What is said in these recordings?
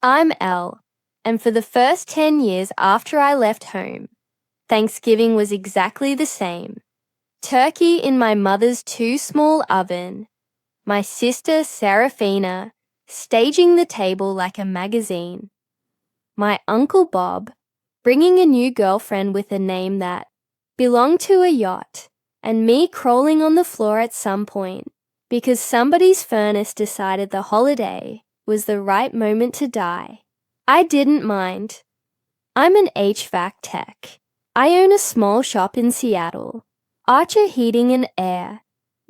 I'm Elle, and for the first 10 years after I left home, Thanksgiving was exactly the same. Turkey in my mother's too-small oven, my sister Serafina staging the table like a magazine, my Uncle Bob bringing a new girlfriend with a name that belonged to a yacht, and me crawling on the floor at some point because somebody's furnace decided the holiday was the right moment to die. I didn't mind. I'm an HVAC tech. I own a small shop in Seattle. Archer Heating and Air.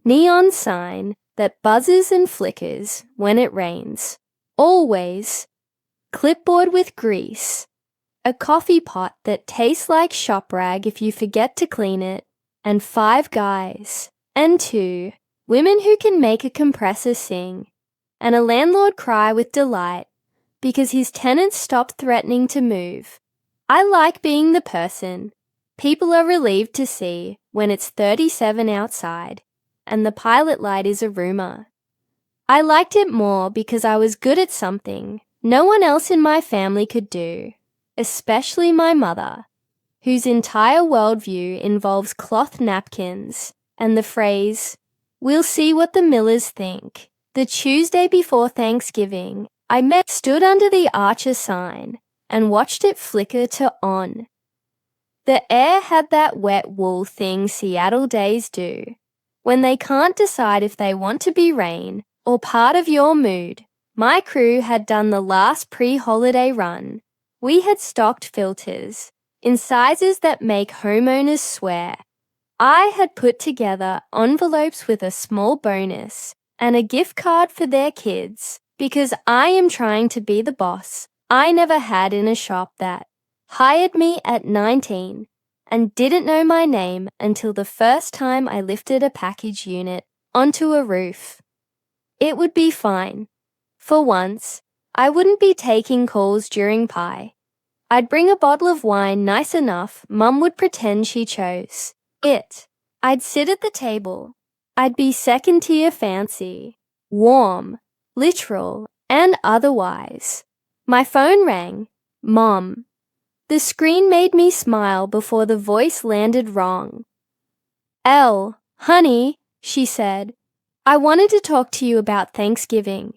Neon sign that buzzes and flickers when it rains. Always. Clipboard with grease. A coffee pot that tastes like shop rag if you forget to clean it. And 5 guys. And 2 women who can make a compressor sing. And a landlord cry with delight because his tenants stopped threatening to move. I like being the person people are relieved to see when it's 37 outside and the pilot light is a rumor. I liked it more because I was good at something no one else in my family could do, especially my mother, whose entire worldview involves cloth napkins and the phrase, "We'll see what the Millers think." The Tuesday before Thanksgiving, I stood under the Archer sign and watched it flicker to on. The air had that wet wool thing Seattle days do, when they can't decide if they want to be rain or part of your mood. My crew had done the last pre-holiday run. We had stocked filters in sizes that make homeowners swear. I had put together envelopes with a small bonus and a gift card for their kids because I am trying to be the boss I never had in a shop that hired me at 19 and didn't know my name until the first time I lifted a package unit onto a roof. It would be fine. For once, I wouldn't be taking calls during pie. I'd bring a bottle of wine nice enough Mum would pretend she chose it. I'd sit at the table. I'd be second-tier fancy, warm, literal, and otherwise. My phone rang. Mom. The screen made me smile before the voice landed wrong. Elle, honey, she said, I wanted to talk to you about Thanksgiving.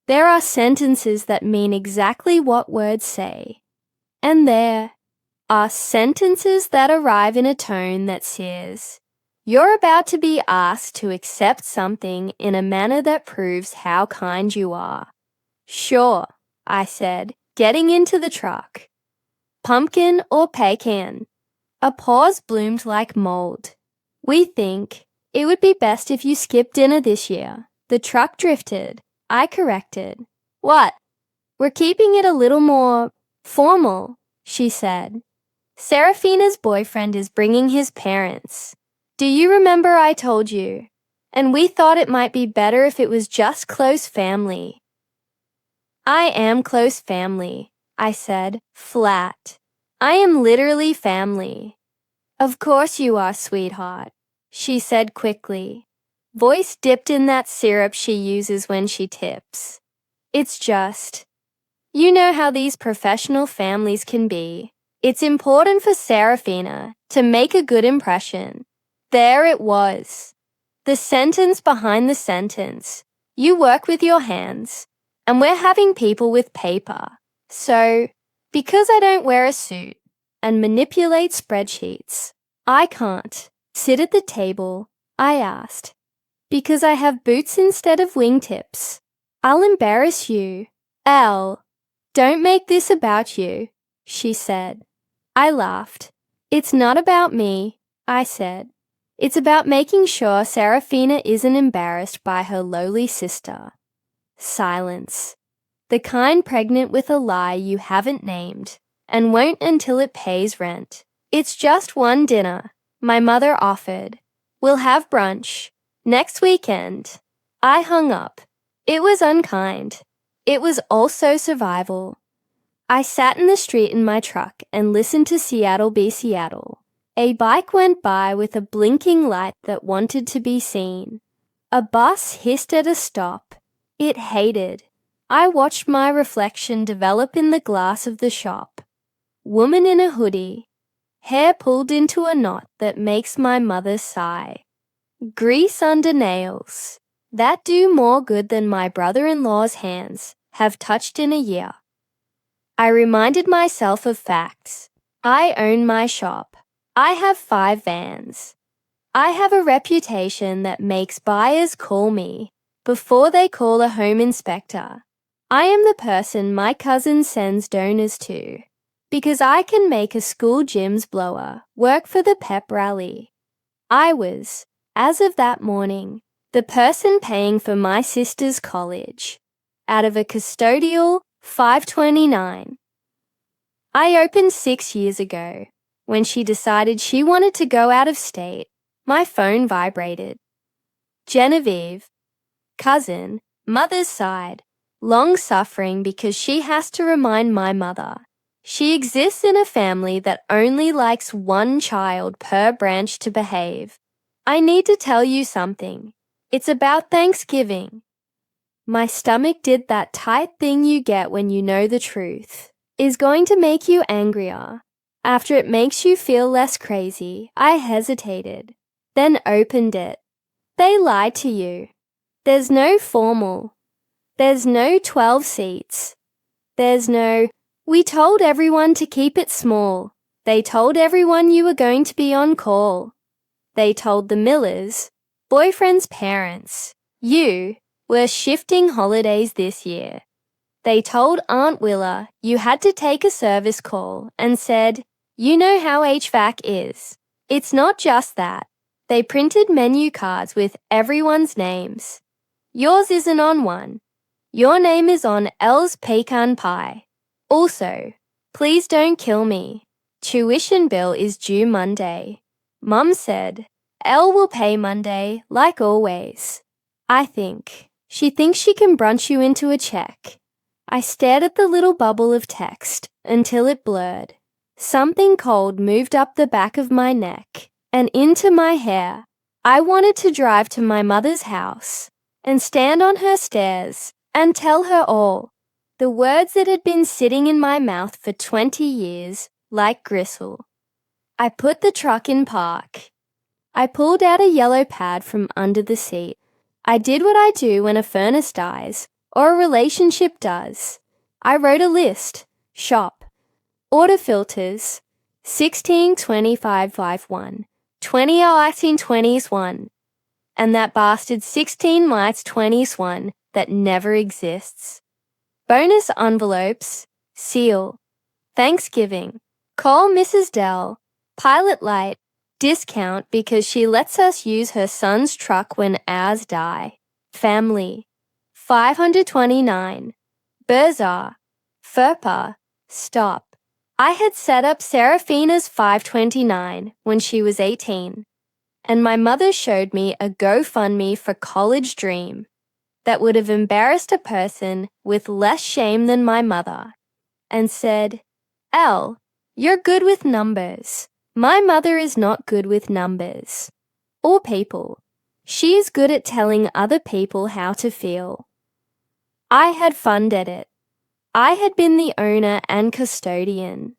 There are sentences that mean exactly what words say. And there are sentences that arrive in a tone that says, you're about to be asked to accept something in a manner that proves how kind you are. Sure, I said, getting into the truck. Pumpkin or pecan? A pause bloomed like mold. We think it would be best if you skipped dinner this year. The truck drifted. I corrected. What? We're keeping it a little more formal, she said. Serafina's boyfriend is bringing his parents. Do you remember I told you? And we thought it might be better if it was just close family. I am close family, I said, flat. I am literally family. Of course you are, sweetheart, she said quickly. Voice dipped in that syrup she uses when she tips. It's just, you know how these professional families can be. It's important for Serafina to make a good impression. There it was. The sentence behind the sentence. You work with your hands, and we're having people with paper. So, because I don't wear a suit and manipulate spreadsheets, I can't sit at the table, I asked. Because I have boots instead of wingtips. I'll embarrass you. Elle, don't make this about you, she said. I laughed. It's not about me, I said. It's about making sure Serafina isn't embarrassed by her lowly sister. Silence. The kind pregnant with a lie you haven't named and won't until it pays rent. It's just one dinner, my mother offered. We'll have brunch. Next weekend. I hung up. It was unkind. It was also survival. I sat in the street in my truck and listened to Seattle be Seattle. A bike went by with a blinking light that wanted to be seen. A bus hissed at a stop. It hated. I watched my reflection develop in the glass of the shop. Woman in a hoodie, hair pulled into a knot that makes my mother sigh. Grease under nails, that do more good than my brother-in-law's hands have touched in a year. I reminded myself of facts. I own my shop. I have 5 vans. I have a reputation that makes buyers call me before they call a home inspector. I am the person my cousin sends donors to because I can make a school gym's blower work for the pep rally. I was, as of that morning, the person paying for my sister's college out of a custodial 529. I opened 6 years ago. When she decided she wanted to go out of state, my phone vibrated. Genevieve, cousin, mother's side, long suffering because she has to remind my mother. She exists in a family that only likes 1 child per branch to behave. I need to tell you something. It's about Thanksgiving. My stomach did that tight thing you get when you know the truth. Is going to make you angrier. After it makes you feel less crazy, I hesitated, then opened it. They lied to you. There's no formal. There's no 12 seats. There's no, we told everyone to keep it small. They told everyone you were going to be on call. They told the Millers, boyfriend's parents, you were shifting holidays this year. They told Aunt Willa you had to take a service call and said, you know how HVAC is. It's not just that. They printed menu cards with everyone's names. Yours isn't on one. Your name is on Elle's pecan pie. Also, please don't kill me. Tuition bill is due Monday. Mum said, Elle will pay Monday, like always. I think. She thinks she can brunch you into a check. I stared at the little bubble of text until it blurred. Something cold moved up the back of my neck and into my hair. I wanted to drive to my mother's house and stand on her stairs and tell her all, the words that had been sitting in my mouth for 20 years like gristle. I put the truck in park. I pulled out a yellow pad from under the seat. I did what I do when a furnace dies or a relationship does. I wrote a list. Shop. Order filters. 16 25 51. 20 18 20s 1. And that bastard 16 mites 20s 1 that never exists. Bonus envelopes. Seal. Thanksgiving. Call Mrs. Dell. Pilot light. Discount because she lets us use her son's truck when ours die. Family. 529. Berzar. FERPA. Stop. I had set up Seraphina's 529 when she was 18, and my mother showed me a GoFundMe for college dream that would have embarrassed a person with less shame than my mother, and said, Elle, you're good with numbers. My mother is not good with numbers. Or people. She is good at telling other people how to feel. I had funded it. I had been the owner and custodian.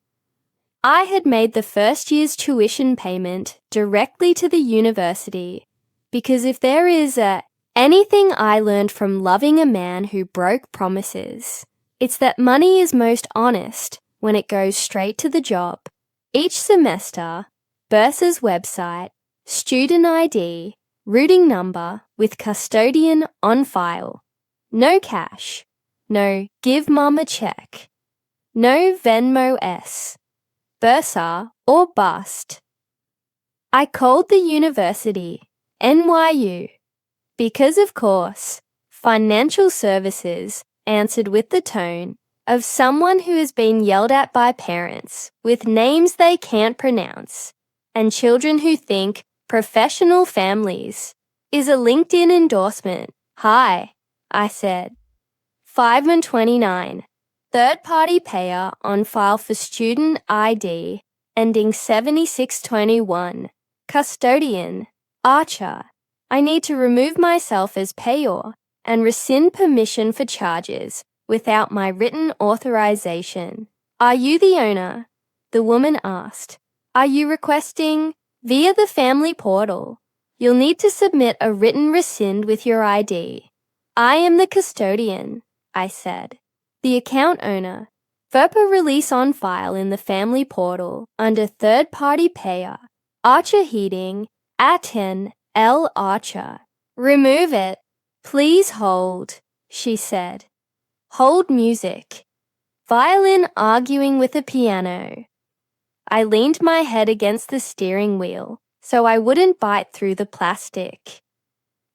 I had made the first year's tuition payment directly to the university because if there is anything I learned from loving a man who broke promises, it's that money is most honest when it goes straight to the job. Each semester, Bursa's website, student ID, routing number with custodian on file. No cash. No give mum a check. No Venmo S. Bursa or bust. I called the university, NYU, because of course, financial services answered with the tone of someone who has been yelled at by parents with names they can't pronounce and children who think professional families is a LinkedIn endorsement. Hi, I said. 529. Third-party payer on file for student ID ending 7621. Custodian. Archer. I need to remove myself as payor and rescind permission for charges without my written authorization. Are you the owner? The woman asked. Are you requesting via the family portal? You'll need to submit a written rescind with your ID. I am the custodian, I said. The account owner. FERPA release on file in the family portal under third-party payer. Archer Heating, Aten L. Archer. Remove it. Please hold, she said. Hold music. Violin arguing with a piano. I leaned my head against the steering wheel so I wouldn't bite through the plastic.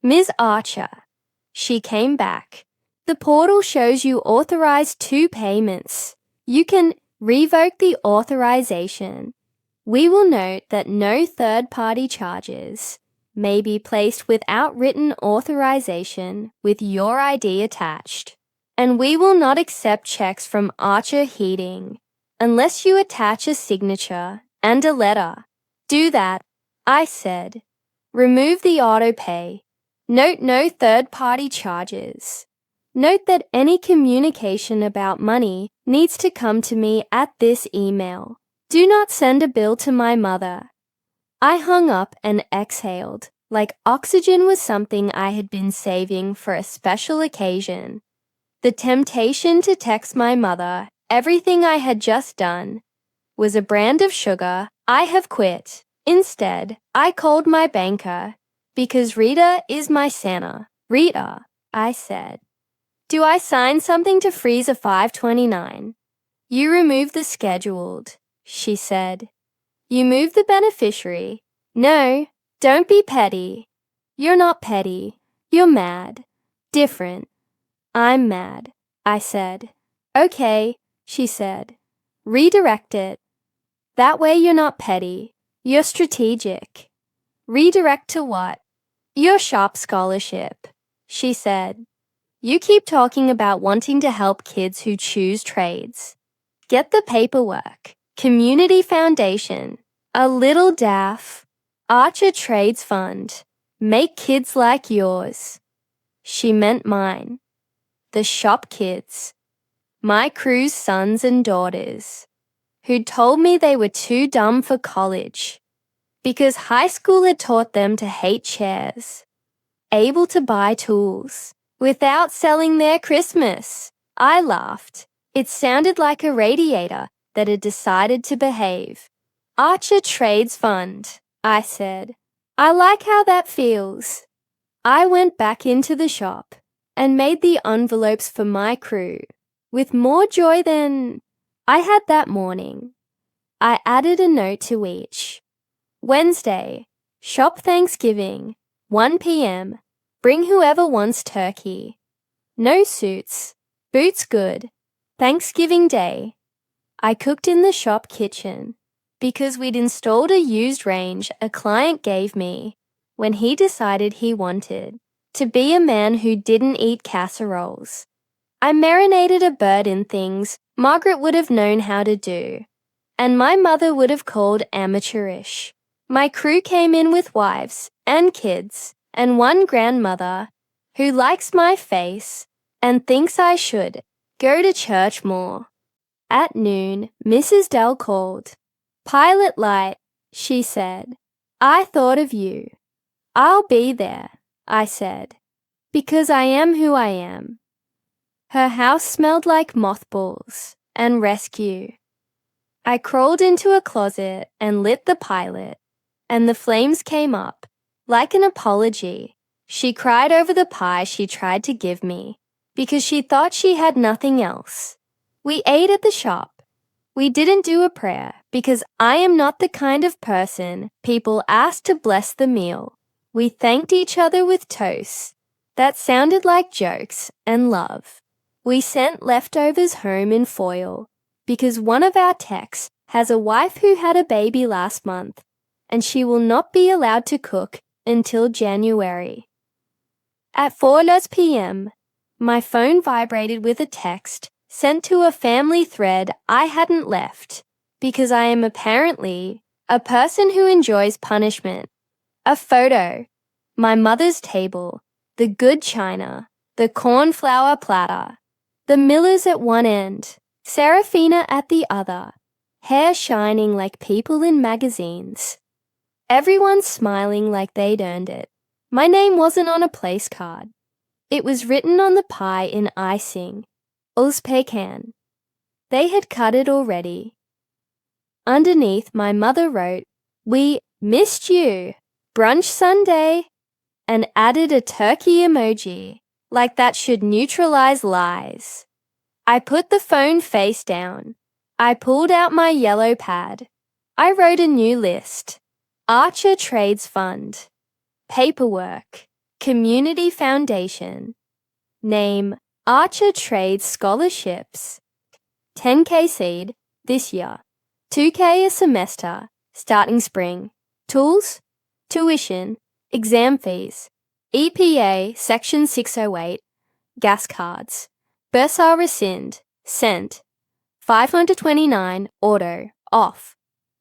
Ms. Archer. She came back. The portal shows you authorized 2 payments. You can revoke the authorization. We will note that no third-party charges may be placed without written authorization with your ID attached. And we will not accept checks from Archer Heating unless you attach a signature and a letter. Do that, I said. Remove the autopay. Note no third-party charges. Note that any communication about money needs to come to me at this email. Do not send a bill to my mother. I hung up and exhaled, like oxygen was something I had been saving for a special occasion. The temptation to text my mother everything I had just done was a brand of sugar I have quit. Instead, I called my banker because Rita is my Santa. Rita, I said. Do I sign something to freeze a 529? You remove the scheduled, she said. You move the beneficiary. No, don't be petty. You're not petty. You're mad. Different. I'm mad, I said. Okay, she said. Redirect it. That way you're not petty. You're strategic. Redirect to what? Your shop scholarship, she said. You keep talking about wanting to help kids who choose trades. Get the paperwork. Community Foundation. A little DAF. Archer Trades Fund. Make kids like yours. She meant mine. The shop kids. My crew's sons and daughters, who'd told me they were too dumb for college because high school had taught them to hate chairs, able to buy tools without selling their Christmas. I laughed. It sounded like a radiator that had decided to behave. Archer Trades Fund, I said. I like how that feels. I went back into the shop and made the envelopes for my crew with more joy than I had that morning. I added a note to each. Wednesday, shop Thanksgiving, 1 p.m. Bring whoever wants turkey. No suits. Boots good. Thanksgiving Day. I cooked in the shop kitchen because we'd installed a used range a client gave me when he decided he wanted to be a man who didn't eat casseroles. I marinated a bird in things Margaret would have known how to do, and my mother would have called amateurish. My crew came in with wives and kids and one grandmother who likes my face and thinks I should go to church more. At noon, Mrs. Dell called. Pilot light, she said. I thought of you. I'll be there, I said, because I am who I am. Her house smelled like mothballs and rescue. I crawled into a closet and lit the pilot, and the flames came up, like an apology. She cried over the pie she tried to give me, because she thought she had nothing else. We ate at the shop. We didn't do a prayer, because I am not the kind of person people ask to bless the meal. We thanked each other with toasts that sounded like jokes and love. We sent leftovers home in foil because one of our techs has a wife who had a baby last month, and she will not be allowed to cook until January. At 4 p.m., my phone vibrated with a text sent to a family thread I hadn't left because I am apparently a person who enjoys punishment. A photo, my mother's table, the good china, the cornflower platter. The Millers at one end, Serafina at the other, hair shining like people in magazines. Everyone smiling like they'd earned it. My name wasn't on a place card. It was written on the pie in icing. Uzpekan. They had cut it already. Underneath, my mother wrote, "We missed you. Brunch Sunday," and added a turkey emoji, like that should neutralize lies. I put the phone face down. I pulled out my yellow pad. I wrote a new list. Archer Trades Fund. Paperwork. Community Foundation. Name, Archer Trades Scholarships. 10K seed this year. 2K a semester, starting spring. Tools, tuition, exam fees, EPA Section 608, gas cards, Bursar rescind, sent, 529 auto, off.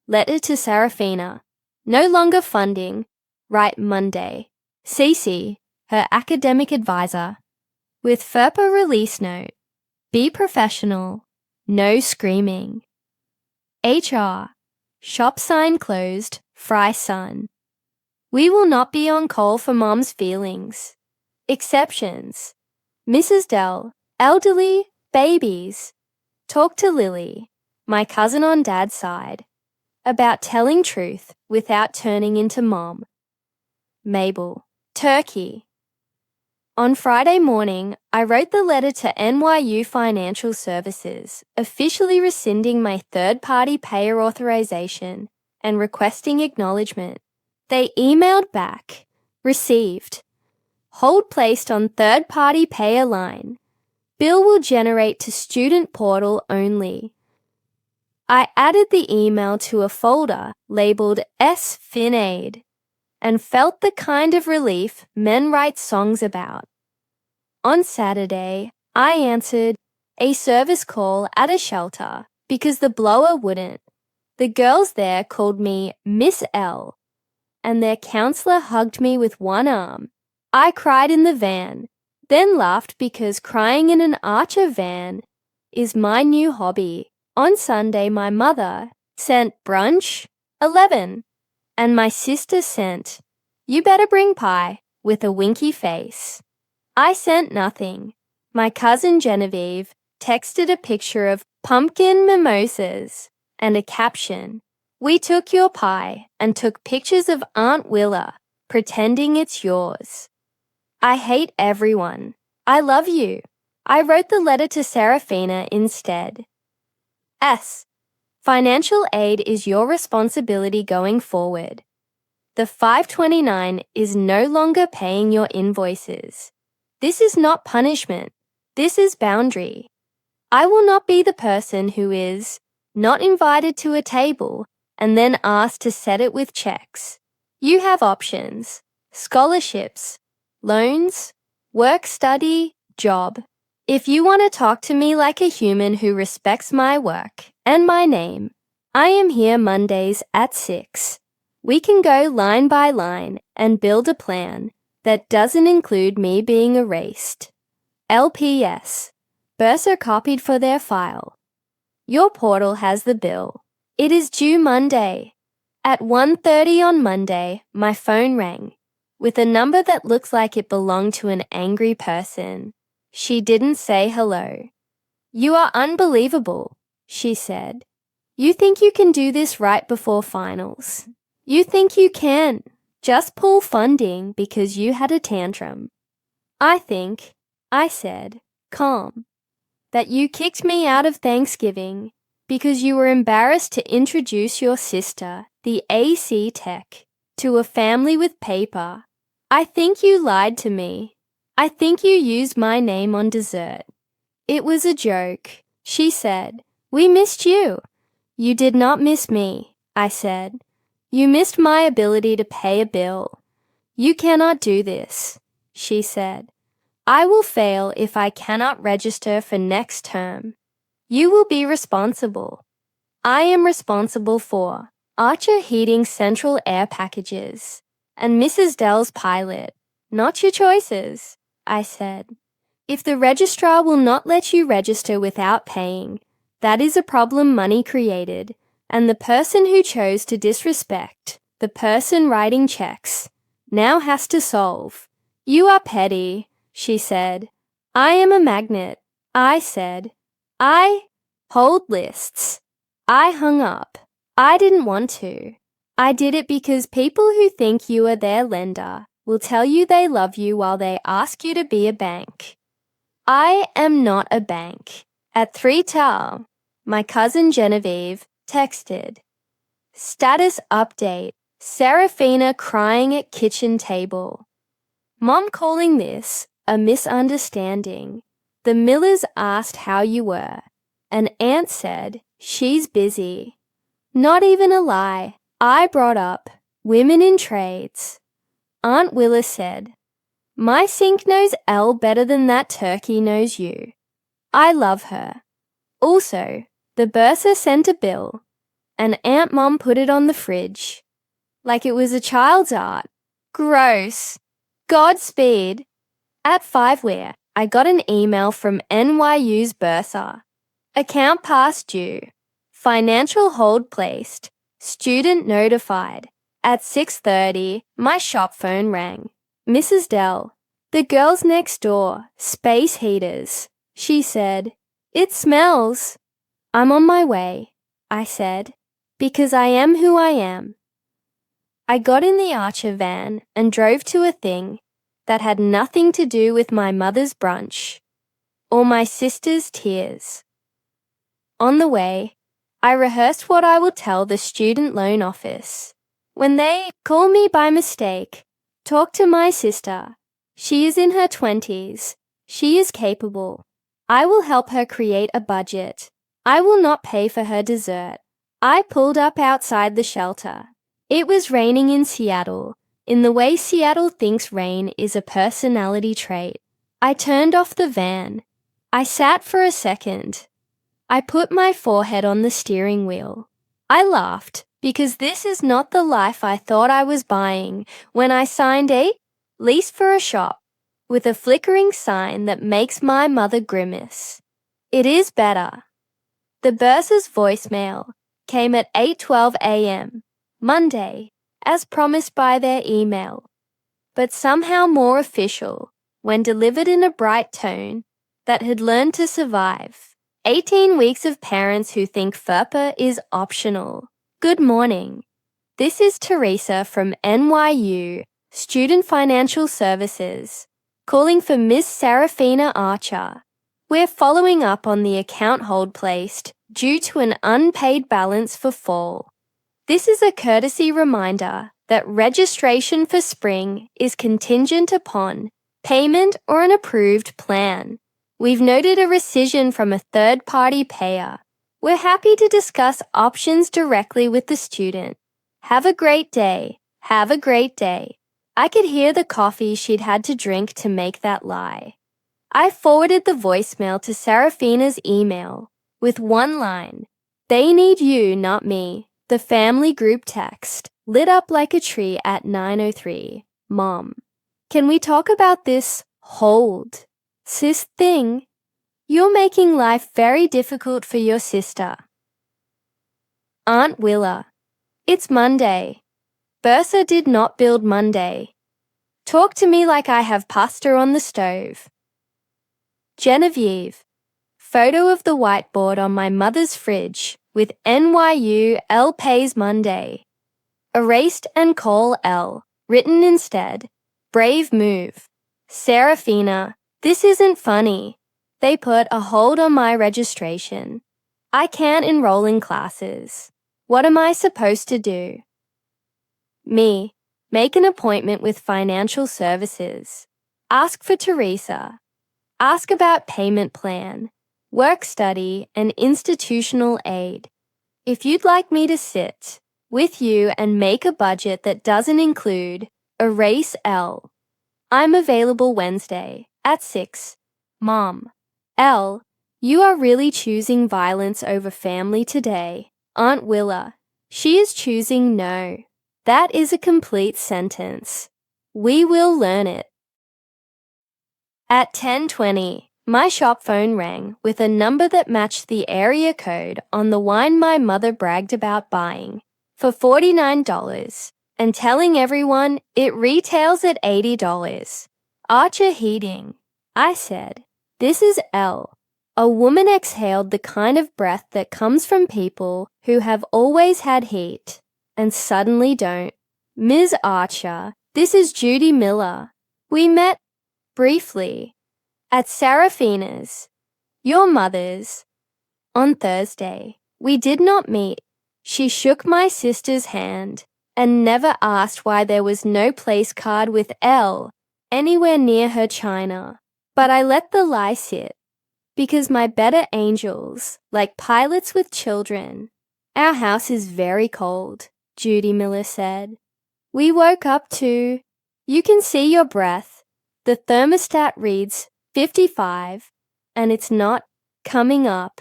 Letter to Serafina, no longer funding, write Monday. CC, her academic advisor. With FERPA release note, be professional, no screaming. HR, shop sign closed, fry sun. We will not be on call for mom's feelings. Exceptions. Mrs. Dell, elderly, babies. Talk to Lily, my cousin on dad's side, about telling truth without turning into mom. Mabel, turkey. On Friday morning, I wrote the letter to NYU Financial Services, officially rescinding my third-party payer authorization and requesting acknowledgement. They emailed back, received. Hold placed on third-party payer line. Bill will generate to student portal only. I added the email to a folder labeled S-FinAid and felt the kind of relief men write songs about. On Saturday, I answered a service call at a shelter because the blower wouldn't. The girls there called me Miss L, and their counselor hugged me with one arm. I cried in the van, then laughed because crying in an Archer van is my new hobby. On Sunday, my mother sent brunch 11, and my sister sent, "You better bring pie," with a winky face. I sent nothing. My cousin Genevieve texted a picture of pumpkin mimosas and a caption, "We took your pie and took pictures of Aunt Willa, pretending it's yours." I hate everyone. I love you. I wrote the letter to Serafina instead. S. Financial aid is your responsibility going forward. The 529 is no longer paying your invoices. This is not punishment. This is boundary. I will not be the person who is not invited to a table and then asked to set it with checks. You have options: scholarships, loans, work study, job. If you want to talk to me like a human who respects my work and my name, I am here Mondays at 6. We can go line by line and build a plan that doesn't include me being erased. LPS. Bursar copied for their file. Your portal has the bill. It is due Monday. At 1:30 on Monday, my phone rang with a number that looks like it belonged to an angry person. She didn't say hello. "You are unbelievable," she said. "You think you can do this right before finals. You think you can just pull funding because you had a tantrum. I think," I said, calm, "that you kicked me out of Thanksgiving because you were embarrassed to introduce your sister, the AC tech, to a family with paper. I think you lied to me. I think you used my name on dessert." "It was a joke," she said. "We missed you." "You did not miss me," I said. "You missed my ability to pay a bill. You cannot do this," she said. "I will fail if I cannot register for next term. You will be responsible. I am responsible for Archer Heating Central Air Packages and Mrs. Dell's pilot. Not your choices," I said. If the registrar will not let you register without paying, that is a problem money created, and the person who chose to disrespect the person writing checks now has to solve. You are petty, she said. I am a magnet, I said. I hold lists. I hung up. I didn't want to. I did it because people who think you are their lender will tell you they love you while they ask you to be a bank. I am not a bank. At 3:00, my cousin Genevieve texted. Status update. Serafina crying at kitchen table. Mom calling this a misunderstanding. The Millers asked how you were, and Aunt said she's busy. Not even a lie. I brought up women in trades. Aunt Willa said, my sink knows Elle better than that turkey knows you. I love her. Also, the bursar sent a bill, and Aunt Mom put it on the fridge. Like it was a child's art. Gross. Godspeed. At 5 where I got an email from NYU's bursar. Account past due. Financial hold placed. Student notified. At 6:30, my shop phone rang. Mrs. Dell, the girls next door, space heaters. She said, it smells. I'm on my way, I said, because I am who I am. I got in the Archer van and drove to a thing that had nothing to do with my mother's brunch or my sister's tears. On the way, I rehearsed what I will tell the student loan office. When they call me by mistake, talk to my sister. She is in her 20s. She is capable. I will help her create a budget. I will not pay for her dessert. I pulled up outside the shelter. It was raining in Seattle, in the way Seattle thinks rain is a personality trait. I turned off the van. I sat for a second. I put my forehead on the steering wheel. I laughed because this is not the life I thought I was buying when I signed a lease for a shop with a flickering sign that makes my mother grimace. It is better. The bursar's voicemail came at 8:12 a.m. Monday, as promised by their email, but somehow more official when delivered in a bright tone that had learned to survive. 18 weeks of parents who think FERPA is optional. Good morning. This is Teresa from NYU Student Financial Services, calling for Miss Serafina Archer. We're following up on the account hold placed due to an unpaid balance for fall. This is a courtesy reminder that registration for spring is contingent upon payment or an approved plan. We've noted a rescission from a third-party payer. We're happy to discuss options directly with the student. Have a great day. Have a great day. I could hear the coffee she'd had to drink to make that lie. I forwarded the voicemail to Serafina's email with one line. They need you, not me. The family group text lit up like a tree at 9:03. Mom, can we talk about this hold sis thing? You're making life very difficult for your sister. Aunt Willa, it's Monday. Bursar did not build Monday. Talk to me like I have pasta on the stove. Genevieve, photo of the whiteboard on my mother's fridge with NYU L pays Monday. Erased and call L, written instead. Brave move. Serafina, this isn't funny. They put a hold on my registration. I can't enroll in classes. What am I supposed to do? Me, make an appointment with financial services. Ask for Teresa. Ask about payment plan, work study, and institutional aid. If you'd like me to sit with you and make a budget that doesn't include erase L, I'm available Wednesday at 6. Mom, L, you are really choosing violence over family today. Aunt Willa, she is choosing no. That is a complete sentence. We will learn it. At 10:20, my shop phone rang with a number that matched the area code on the wine my mother bragged about buying for $49 and telling everyone it retails at $80. Archer Heating, I said. This is Elle. A woman exhaled the kind of breath that comes from people who have always had heat and suddenly don't. Ms. Archer, this is Judy Miller. We met briefly at Serafina's, your mother's, on Thursday. We did not meet. She shook my sister's hand and never asked why there was no place card with Elle anywhere near her china. But I let the lie sit, because my better angels, like pilots with children. Our house is very cold, Judy Miller said. We woke up to, you can see your breath. The thermostat reads 55, and it's not coming up.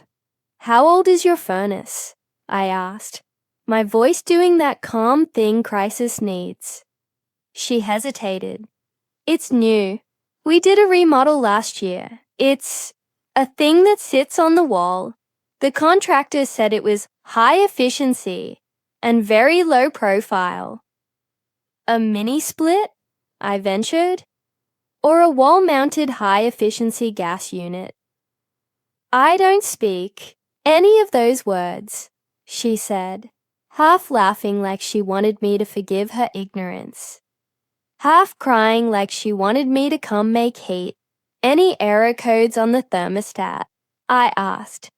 How old is your furnace? I asked, my voice doing that calm thing crisis needs. She hesitated. It's new. We did a remodel last year. It's a thing that sits on the wall. The contractor said it was high efficiency and very low profile. A mini split? I ventured. Or a wall-mounted high-efficiency gas unit? I don't speak any of those words, she said, half laughing like she wanted me to forgive her ignorance, half crying like she wanted me to come make heat. Any error codes on the thermostat? I asked.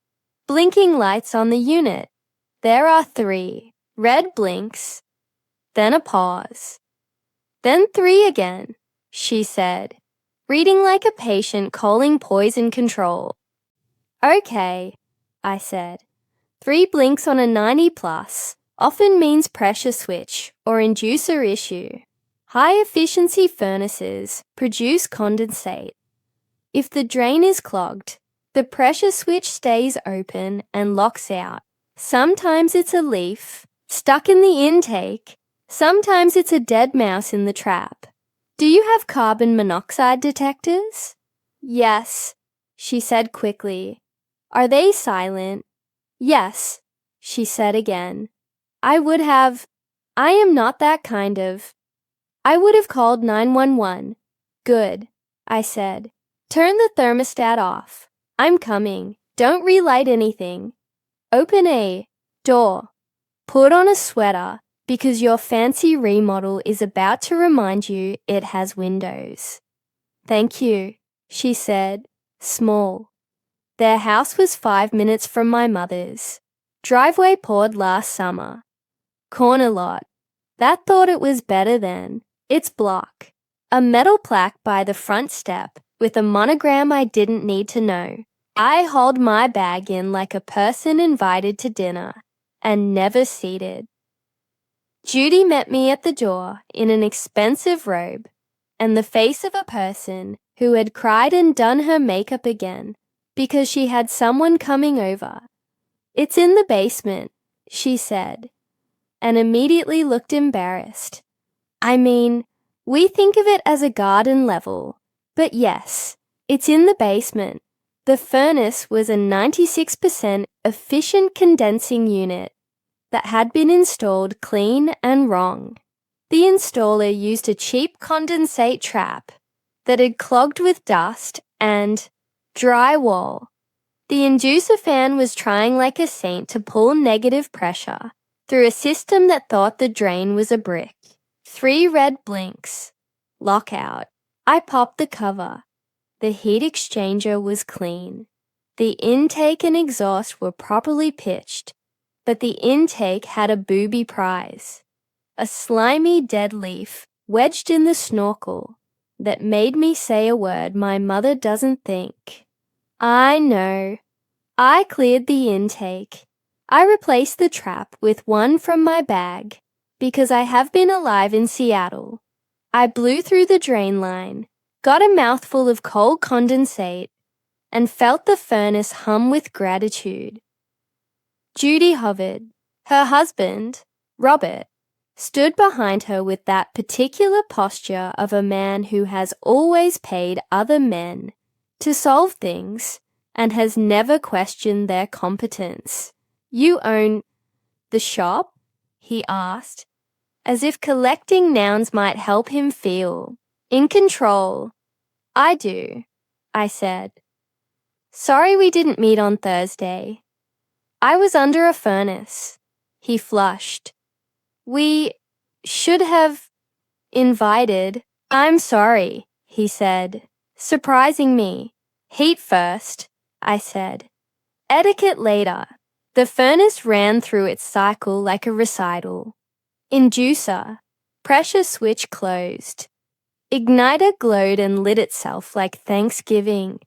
Blinking lights on the unit. There are 3. Red blinks. Then a pause. Then 3 again, she said, reading like a patient calling poison control. Okay, I said. 3 blinks on a 90 plus often means pressure switch or inducer issue. High-efficiency furnaces produce condensate. If the drain is clogged, the pressure switch stays open and locks out. Sometimes it's a leaf stuck in the intake. Sometimes it's a dead mouse in the trap. Do you have carbon monoxide detectors? Yes, she said quickly. Are they silent? Yes, she said again. I am not that kind of. I would have called 911. Good, I said. Turn the thermostat off. I'm coming. Don't relight anything. Open a door. Put on a sweater because your fancy remodel is about to remind you it has windows. Thank you, she said, small. Their house was 5 minutes from my mother's. Driveway poured last summer. Corner lot. That thought it was better then. It's block. A metal plaque by the front step with a monogram I didn't need to know. I hauled my bag in like a person invited to dinner and never seated. Judy met me at the door in an expensive robe and the face of a person who had cried and done her makeup again because she had someone coming over. It's in the basement, she said, and immediately looked embarrassed. I mean, we think of it as a garden level, but yes, it's in the basement. The furnace was a 96% efficient condensing unit that had been installed clean and wrong. The installer used a cheap condensate trap that had clogged with dust and drywall. The inducer fan was trying like a saint to pull negative pressure through a system that thought the drain was a brick. 3 red blinks. Lockout. I popped the cover. The heat exchanger was clean. The intake and exhaust were properly pitched, but the intake had a booby prize. A slimy dead leaf wedged in the snorkel that made me say a word my mother doesn't think. I know. I cleared the intake. I replaced the trap with one from my bag because I have been alive in Seattle. I blew through the drain line, got a mouthful of cold condensate, and felt the furnace hum with gratitude. Judy hovered. Her husband, Robert, stood behind her with that particular posture of a man who has always paid other men to solve things and has never questioned their competence. "You own the shop?" he asked, as if collecting nouns might help him feel in control. "I do," I said. "Sorry we didn't meet on Thursday. I was under a furnace." He flushed. "We should have invited." "I'm sorry," he said, surprising me. "Heat first," I said. "Etiquette later." The furnace ran through its cycle like a recital. Inducer. Pressure switch closed. Igniter glowed and lit itself like Thanksgiving.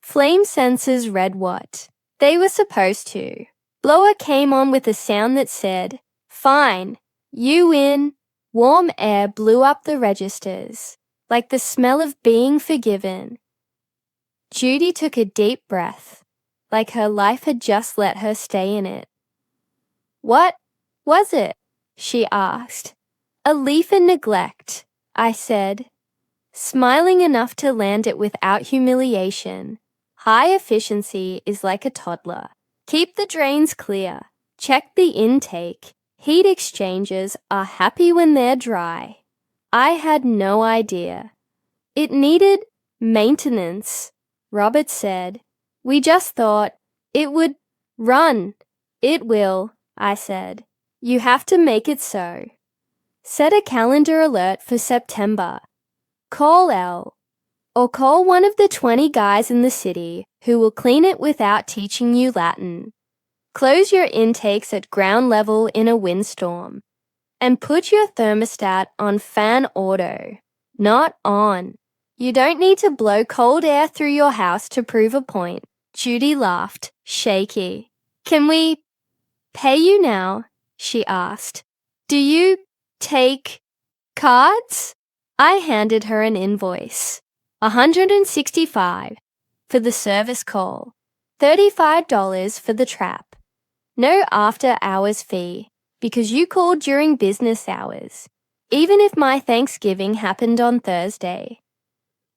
Flame sensors read what they were supposed to. Blower came on with a sound that said, "Fine, you win." Warm air blew up the registers, like the smell of being forgiven. Judy took a deep breath, like her life had just let her stay in it. "What was it?" she asked. "A leaf in neglect," I said, smiling enough to land it without humiliation. "High efficiency is like a toddler. Keep the drains clear. Check the intake. Heat exchangers are happy when they're dry." I had no idea. "It needed maintenance," Robert said. "We just thought it would run." "It will," I said. "You have to make it so. Set a calendar alert for September. Call L, or call one of the 20 guys in the city who will clean it without teaching you Latin. Close your intakes at ground level in a windstorm. And put your thermostat on fan auto, not on. You don't need to blow cold air through your house to prove a point." Judy laughed, shaky. "Can we pay you now?" she asked. "Do you take cards?" I handed her an invoice. $165 for the service call, $35 for the trap. No after-hours fee, because you called during business hours, even if my Thanksgiving happened on Thursday.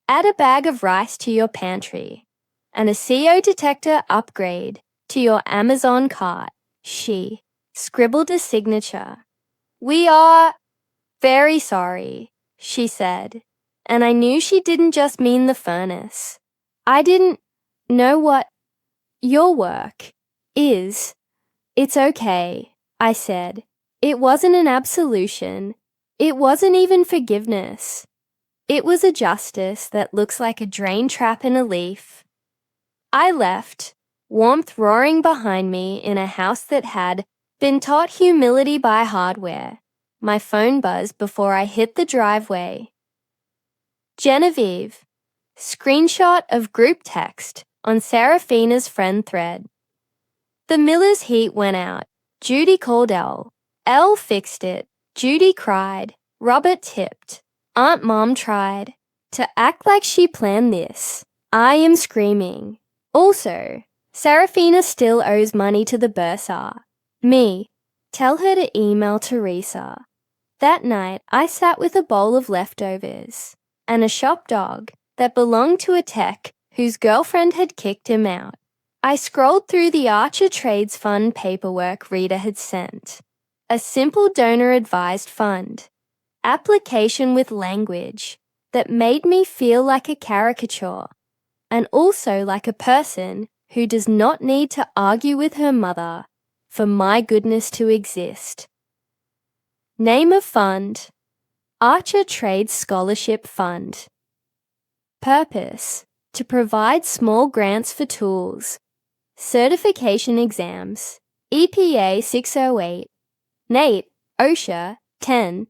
Add a bag of rice to your pantry and a CO detector upgrade to your Amazon cart. She scribbled a signature. "We are very sorry," she said, and I knew she didn't just mean the furnace. "I didn't know what your work is." "It's okay," I said. "It wasn't an absolution. It wasn't even forgiveness. It was a justice that looks like a drain trap in a leaf." I left, warmth roaring behind me in a house that had been taught humility by hardware. My phone buzzed before I hit the driveway. Genevieve. Screenshot of group text on Seraphina's friend thread. The miller's heat went out. Judy called Elle. Elle fixed it. Judy cried. Robert tipped. Aunt Mom tried to act like she planned this. I am screaming. Also, Seraphina still owes money to the bursar. Me. Tell her to email Teresa. That night, I sat with a bowl of leftovers and a shop dog that belonged to a tech whose girlfriend had kicked him out. I scrolled through the Archer Trades Fund paperwork Rita had sent. A simple donor-advised fund. Application with language that made me feel like a caricature and also like a person who does not need to argue with her mother for my goodness to exist. Name of fund: Archer Trades Scholarship Fund. Purpose: to provide small grants for tools, certification exams, EPA 608, NATE, OSHA 10,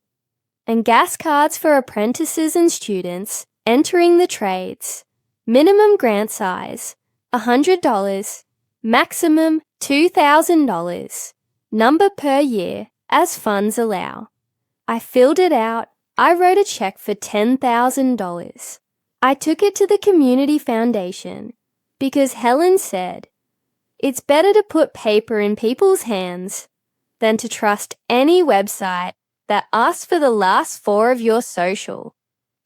and gas cards for apprentices and students entering the trades. Minimum grant size, $100, maximum $2,000, number per year as funds allow. I filled it out. I wrote a check for $10,000. I took it to the community foundation because Helen said, "It's better to put paper in people's hands than to trust any website that asks for the last four of your social.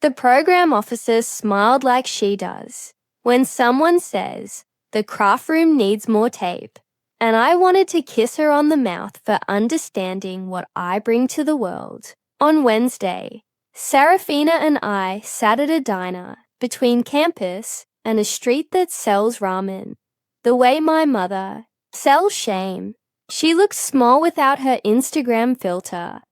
The program officer smiled like she does when someone says, "The craft room needs more tape," and I wanted to kiss her on the mouth for understanding what I bring to the world. On Wednesday, Serafina and I sat at a diner between campus and a street that sells ramen. The way my mother sells shame. She looked small without her Instagram filter,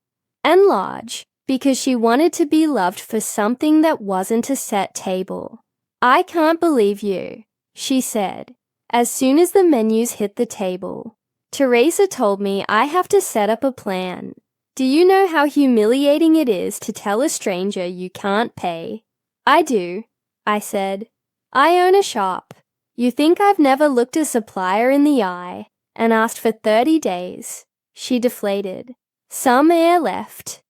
and large because she wanted to be loved for something that wasn't a set table. "I can't believe you," she said, as soon as the menus hit the table. "Teresa told me I have to set up a plan. Do you know how humiliating it is to tell a stranger you can't pay?" "I do," I said. "I own a shop. You think I've never looked a supplier in the eye and asked for 30 days. She deflated. Some air left.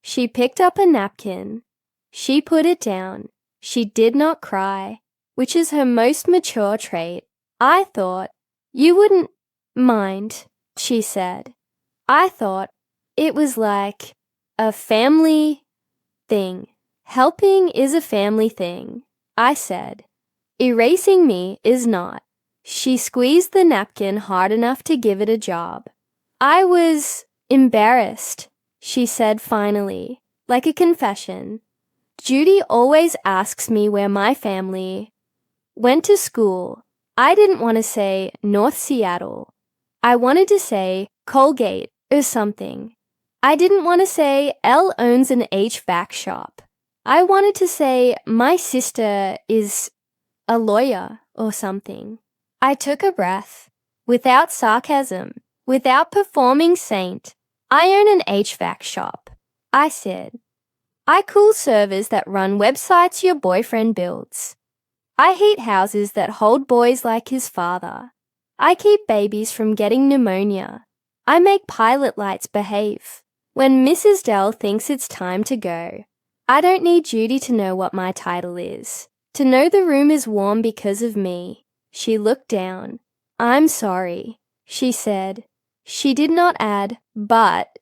She picked up a napkin. She put it down. She did not cry, which is her most mature trait. I thought, "You wouldn't mind," she said. I thought it was like a family thing. "Helping is a family thing," I said. "Erasing me is not." She squeezed the napkin hard enough to give it a job. "I was embarrassed," she said finally, like a confession. "Judy always asks me where my family went to school. I didn't want to say North Seattle. I wanted to say Colgate or something. I didn't want to say Elle owns an HVAC shop. I wanted to say my sister is a lawyer or something." I took a breath. Without sarcasm, without performing saint, "I own an HVAC shop," I said. "I cool servers that run websites your boyfriend builds. I heat houses that hold boys like his father. I keep babies from getting pneumonia. I make pilot lights behave. When Mrs. Dell thinks it's time to go, I don't need Judy to know what my title is, to know the room is warm because of me." She looked down. "I'm sorry," she said. She did not add, "but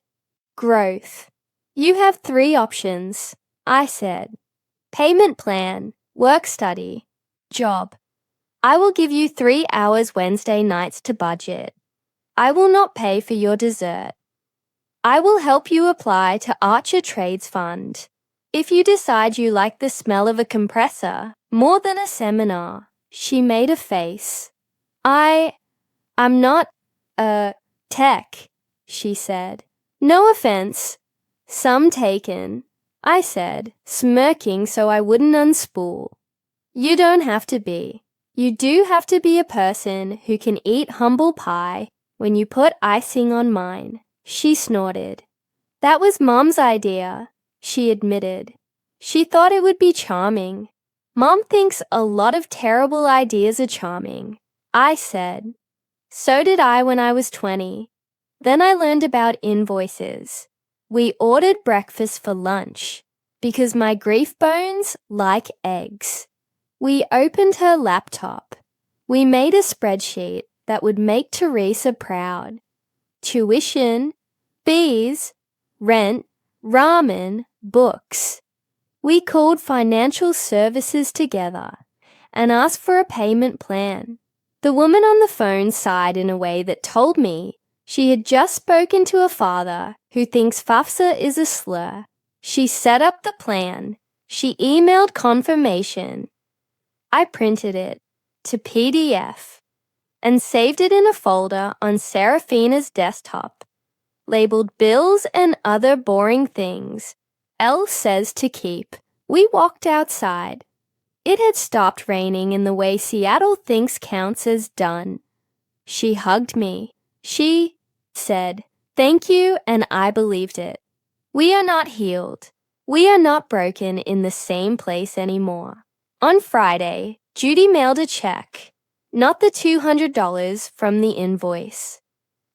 growth." "You have 3 options," I said. "Payment plan, work study, job. I will give you 3 hours Wednesday nights to budget. I will not pay for your dessert. I will help you apply to Archer Trades Fund. If you decide you like the smell of a compressor more than a seminar." She made a face. I'm not a tech," she said. "No offense. Some taken," I said, smirking so I wouldn't unspool. "You don't have to be. You do have to be a person who can eat humble pie when you put icing on mine." She snorted. "That was Mom's idea," she admitted. "She thought it would be charming." "Mom thinks a lot of terrible ideas are charming," I said. "So did I when I was 20. Then I learned about invoices. We ordered breakfast for lunch because my grief bones like eggs." We opened her laptop. We made a spreadsheet that would make Teresa proud. Tuition, fees, rent, ramen, books. We called financial services together and asked for a payment plan. The woman on the phone sighed in a way that told me she had just spoken to a father who thinks FAFSA is a slur. She set up the plan. She emailed confirmation. I printed it to PDF and saved it in a folder on Serafina's desktop, labeled bills and other boring things Elle says to keep. We walked outside. It had stopped raining in the way Seattle thinks counts as done. She hugged me. She said, "Thank you," and I believed it. We are not healed. We are not broken in the same place anymore. On Friday, Judy mailed a check, not the $200 from the invoice.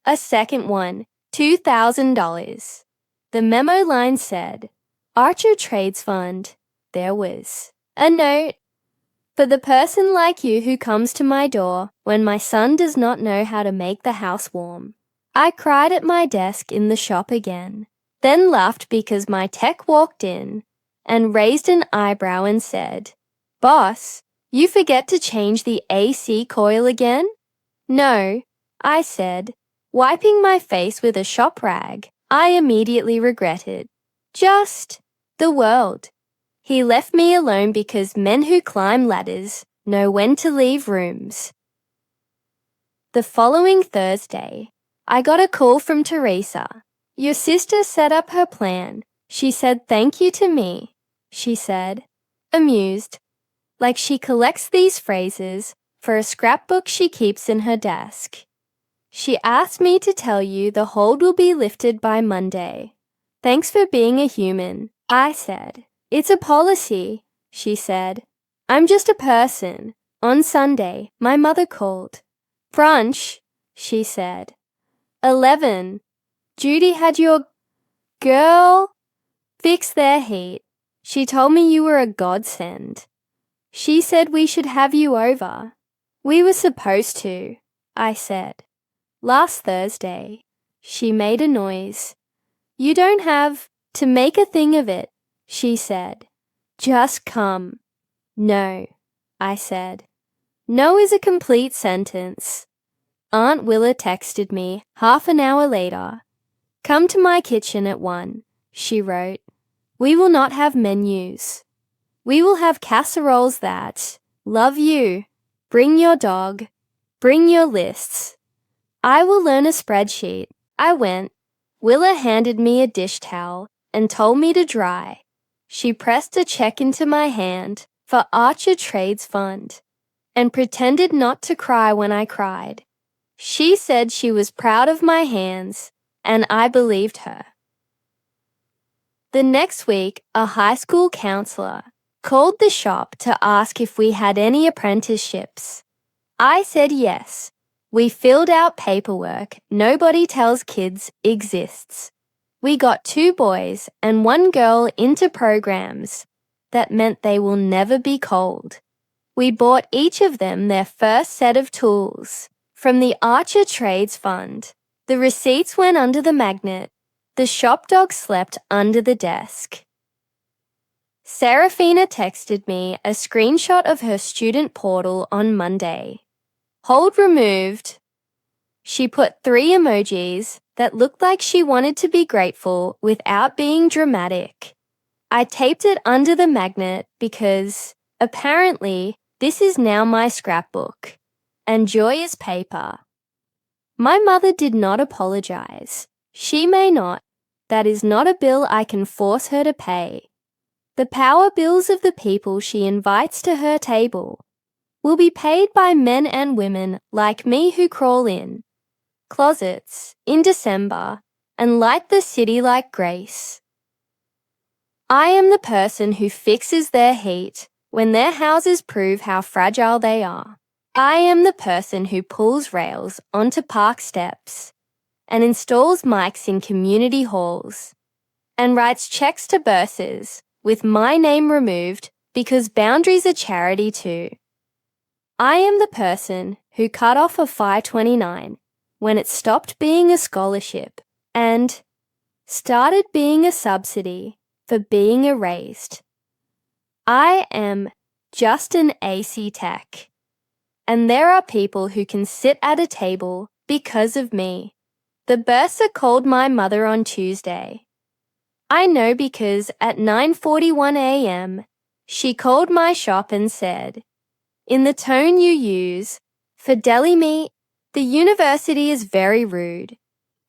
A second one, $2,000. The memo line said, "Archer Trades Fund." There was a note. "For the person like you who comes to my door when my son does not know how to make the house warm." I cried at my desk in the shop again. then laughed because my tech walked in and raised an eyebrow and said, "Boss, you forget to change the AC coil again?" "No," I said, wiping my face with a shop rag I immediately regretted. "Just the world." He left me alone because men who climb ladders know when to leave rooms. The following Thursday, I got a call from Teresa. "Your sister set up her plan. She said thank you to me," she said, amused, like she collects these phrases for a scrapbook she keeps in her desk. "She asked me to tell you the hold will be lifted by Monday. Thanks for being a human," I said. "It's a policy," she said. "I'm just a person." On Sunday, my mother called. "Brunch," she said. 11. Judy had your girl fix their heat. She told me you were a godsend. She said we should have you over. "We were supposed to," I said. "Last Thursday." She made a noise. "You don't have to make a thing of it," she said. "Just come." "No," I said. No is a complete sentence. Aunt Willa texted me half an hour later. "Come to my kitchen at 1, she wrote. "We will not have menus. We will have casseroles that love you. Bring your dog. Bring your lists. I will learn a spreadsheet." I went. Willa handed me a dish towel and told me to dry. She pressed a check into my hand for Archer Trades Fund and pretended not to cry when I cried. She said she was proud of my hands, and I believed her. The next week, a high school counselor called the shop to ask if we had any apprenticeships. I said yes. We filled out paperwork nobody tells kids exists. We got 2 boys and 1 girl into programs. That meant they will never be cold. We bought each of them their first set of tools from the Archer Trades Fund. The receipts went under the magnet. The shop dog slept under the desk. Serafina texted me a screenshot of her student portal on Monday. Hold removed. She put 3 emojis that looked like she wanted to be grateful without being dramatic. I taped it under the magnet because, apparently, this is now my scrapbook, and joy is paper. My mother did not apologize. She may not. That is not a bill I can force her to pay. The power bills of the people she invites to her table will be paid by men and women like me who crawl in closets in December and light the city like grace. I am the person who fixes their heat when their houses prove how fragile they are. I am the person who pulls rails onto park steps and installs mics in community halls and writes checks to bursars with my name removed because boundaries are charity too. I am the person who cut off a 529 when it stopped being a scholarship and started being a subsidy for being erased. I am just an AC tech, and there are people who can sit at a table because of me. The bursar called my mother on Tuesday. I know because at 9:41 a.m., she called my shop and said, "In the tone you use for deli meat, the university is very rude.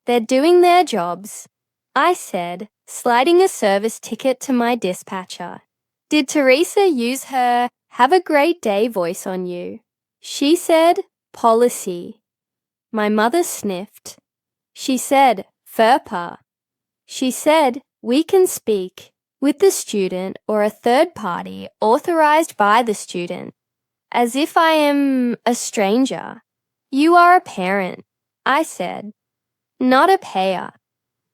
They're doing their jobs," I said, sliding a service ticket to my dispatcher. "Did Teresa use her have a great day voice on you?" She said, "Policy." My mother sniffed. She said, "FERPA." She said, "We can speak with the student or a third party authorized by the student, as if I am a stranger." "You are a parent," I said, "not a payer."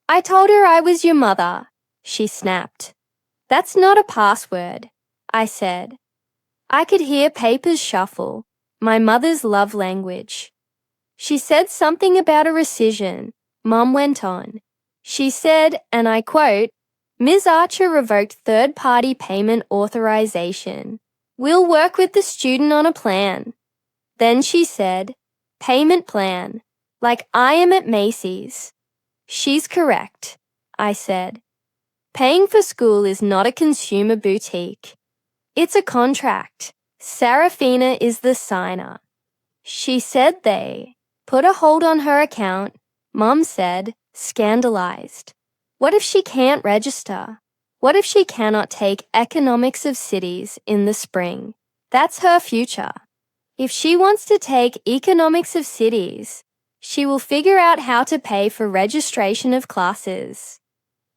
"I told her I was your mother," she snapped. "That's not a password," I said. I could hear papers shuffle, my mother's love language. She said something about a rescission. Mum went on. She said, and I quote, "Ms. Archer revoked third-party payment authorization. We'll work with the student on a plan." Then she said, "Payment plan, like I am at Macy's." "She's correct," I said. "Paying for school is not a consumer boutique. It's a contract. Serafina is the signer." She said they put a hold on her account. Mom said, scandalized. What if she can't register? What if she cannot take economics of cities in the spring? That's her future. If she wants to take economics of cities, she will figure out how to pay for registration of classes.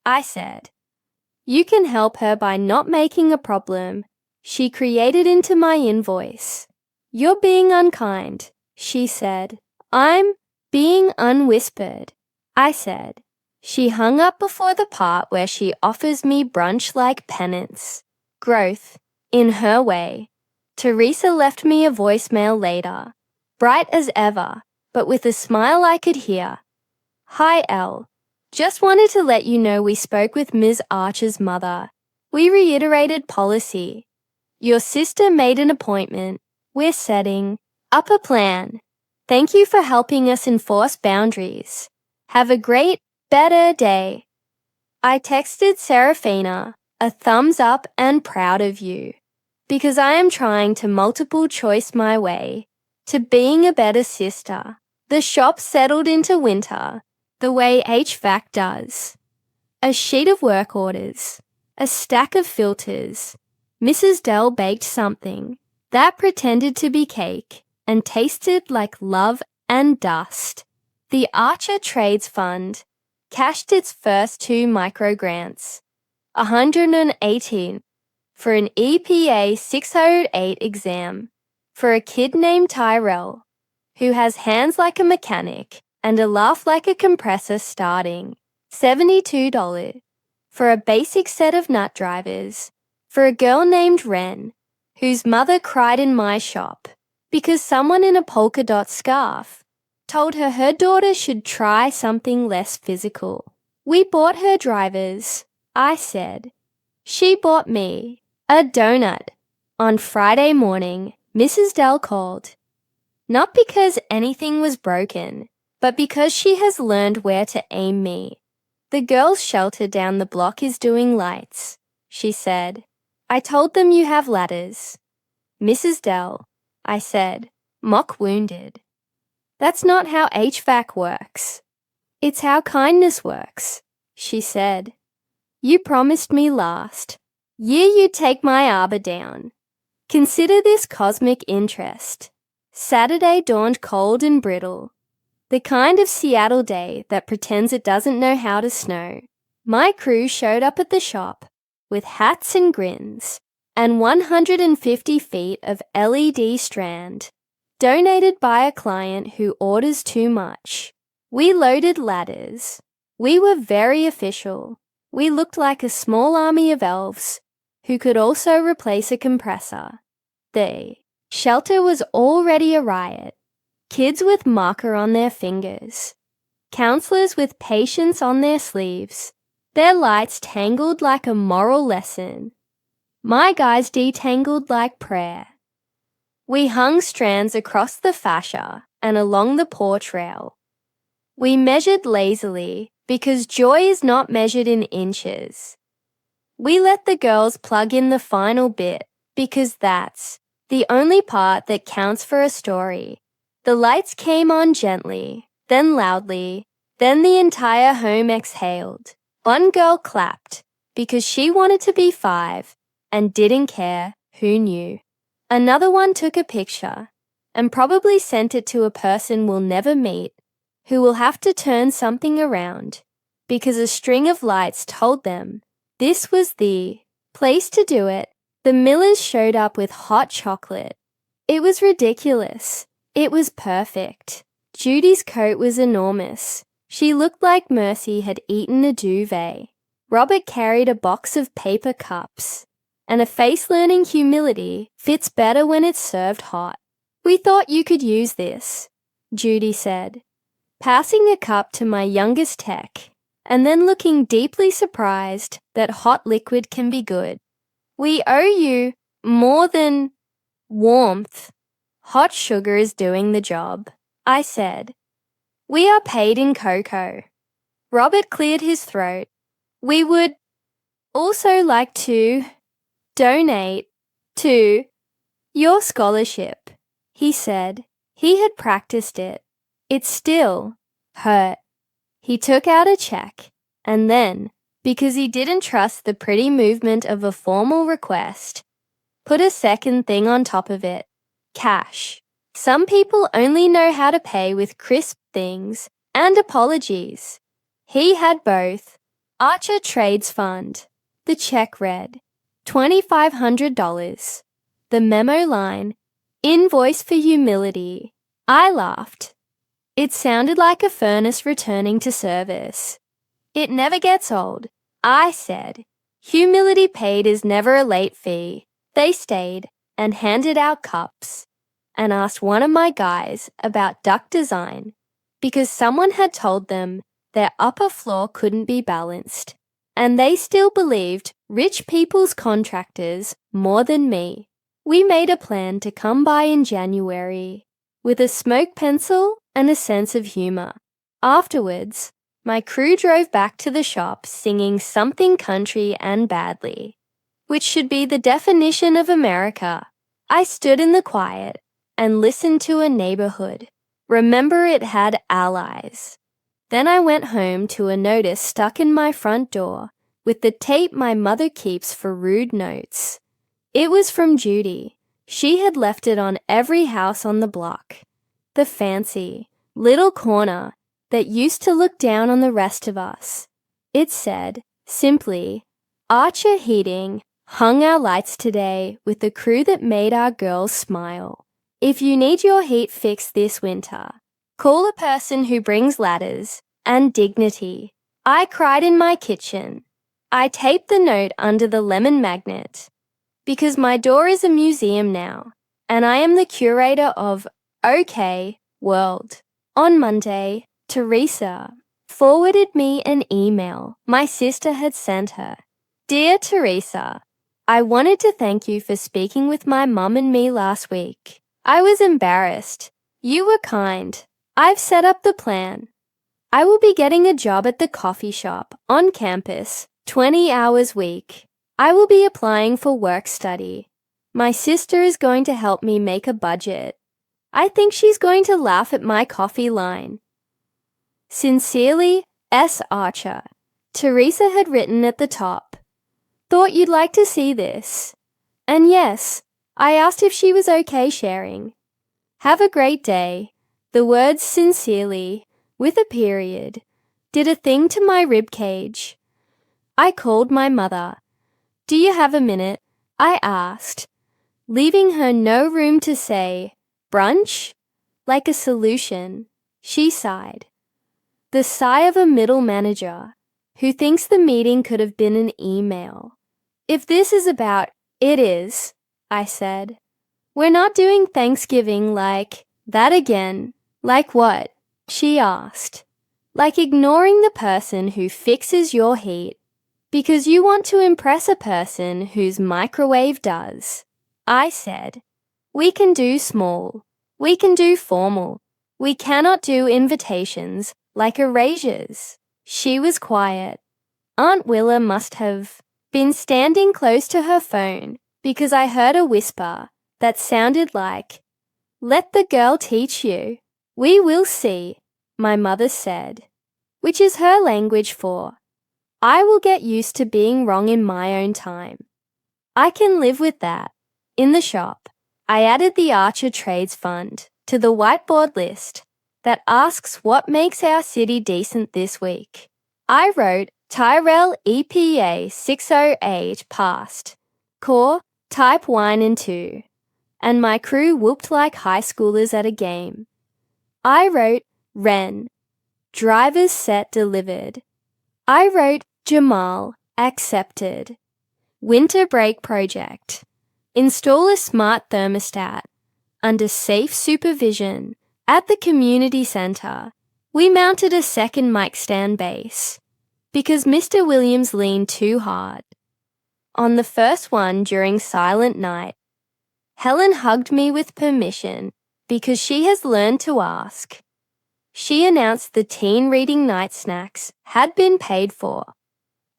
I said, "You can help her by not making a problem she created into my invoice." "You're being unkind," she said. "I'm being unwhispered," I said. She hung up before the part where she offers me brunch like penance. Growth, in her way. Teresa left me a voicemail later, bright as ever, but with a smile I could hear. "Hi, Elle. Just wanted to let you know we spoke with Ms. Archer's mother. We reiterated policy. Your sister made an appointment. We're setting up a plan. Thank you for helping us enforce boundaries. Have a great, better day." I texted Serafina, a thumbs up and proud of you, because I am trying to multiple choice my way to being a better sister. The shop settled into winter, the way HVAC does. A sheet of work orders, a stack of filters. Mrs. Dell baked something that pretended to be cake and tasted like love and dust. The Archer Trades Fund cashed its first 2 microgrants, 118, for an EPA 608 exam for a kid named Tyrell, who has hands like a mechanic and a laugh like a compressor, starting $72, for a basic set of nut drivers for a girl named Wren, whose mother cried in my shop because someone in a polka dot scarf told her her daughter should try something less physical. We bought her drivers, I said. She bought me a donut. On Friday morning, Mrs. Dell called. Not because anything was broken, but because she has learned where to aim me. "The girls' shelter down the block is doing lights," she said. "I told them you have ladders." "Mrs. Dell," I said, mock wounded. "That's not how HVAC works. It's how kindness works," she said. "You promised me last year you'd take my arbor down. Consider this cosmic interest." Saturday dawned cold and brittle, the kind of Seattle day that pretends it doesn't know how to snow. My crew showed up at the shop with hats and grins and 150 feet of LED strand, donated by a client who orders too much. We loaded ladders. We were very official. We looked like a small army of elves who could also replace a compressor. The shelter was already a riot. Kids with marker on their fingers. Counselors with patience on their sleeves. Their lights tangled like a moral lesson. My guys detangled like prayer. We hung strands across the fascia and along the porch rail. We measured lazily because joy is not measured in inches. We let the girls plug in the final bit because that's the only part that counts for a story. The lights came on gently, then loudly, then the entire home exhaled. One girl clapped because she wanted to be 5 and didn't care who knew. Another one took a picture and probably sent it to a person we'll never meet who will have to turn something around because a string of lights told them this was the place to do it. The Millers showed up with hot chocolate. It was ridiculous. It was perfect. Judy's coat was enormous. She looked like Mercy had eaten a duvet. Robert carried a box of paper cups, and a face learning humility fits better when it's served hot. "We thought you could use this," Judy said, passing a cup to my youngest tech. and then looking deeply surprised that hot liquid can be good. We owe you more than warmth. Hot sugar is doing the job, I said. We are paid in cocoa. Robert cleared his throat. We would also like to donate to your scholarship, he said. He had practiced it. It still hurt. He took out a check, and then, because he didn't trust the pretty movement of a formal request, put a second thing on top of it, cash. Some people only know how to pay with crisp things and apologies. He had both. Archer Trades Fund. The check read, $2,500. The memo line, invoice for humility. I laughed. It sounded like a furnace returning to service. It never gets old, I said. Humility paid is never a late fee. They stayed and handed out cups and asked one of my guys about duct design because someone had told them their upper floor couldn't be balanced, and they still believed rich people's contractors more than me. We made a plan to come by in January with a smoke pencil and a sense of humor. Afterwards, my crew drove back to the shop singing something country and badly, which should be the definition of America. I stood in the quiet and listened to a neighborhood. Remember, it had allies. Then I went home to a notice stuck in my front door with the tape my mother keeps for rude notes. It was from Judy. She had left it on every house on the block. The fancy, little corner that used to look down on the rest of us. It said, simply, Archer Heating hung our lights today with the crew that made our girls smile. If you need your heat fixed this winter, call a person who brings ladders and dignity. I cried in my kitchen. I taped the note under the lemon magnet because my door is a museum now, and I am the curator of OK World. On Monday, Teresa forwarded me an email my sister had sent her. Dear Teresa, I wanted to thank you for speaking with my mum and me last week. I was embarrassed. You were kind. I've set up the plan. I will be getting a job at the coffee shop on campus, 20 hours a week. I will be applying for work study. My sister is going to help me make a budget. I think she's going to laugh at my coffee line. Sincerely, S. Archer. Teresa had written at the top. Thought you'd like to see this. And yes, I asked if she was okay sharing. Have a great day. The words sincerely, with a period, did a thing to my rib cage. I called my mother. Do you have a minute? I asked, leaving her no room to say, brunch? Like a solution. She sighed. The sigh of a middle manager who thinks the meeting could have been an email. If this is about, it is, I said. We're not doing Thanksgiving like that again. Like what? She asked. Like ignoring the person who fixes your heat because you want to impress a person whose microwave does. I said, we can do small. We can do formal. We cannot do invitations like erasures. She was quiet. Aunt Willa must have been standing close to her phone because I heard a whisper that sounded like, let the girl teach you. We will see, my mother said, which is her language for, I will get used to being wrong in my own time. I can live with that. In the shop, I added the Archer Trades Fund to the whiteboard list that asks what makes our city decent this week. I wrote Tyrell EPA 608 passed, core, type wine and 2, and my crew whooped like high schoolers at a game. I wrote Ren, driver's set delivered. I wrote Jamal, accepted. Winter break project. Install a smart thermostat under safe supervision at the community center. We mounted a second mic stand base. because Mr. Williams leaned too hard. On the first one during Silent Night, Helen hugged me with permission because she has learned to ask. She announced the teen reading night snacks had been paid for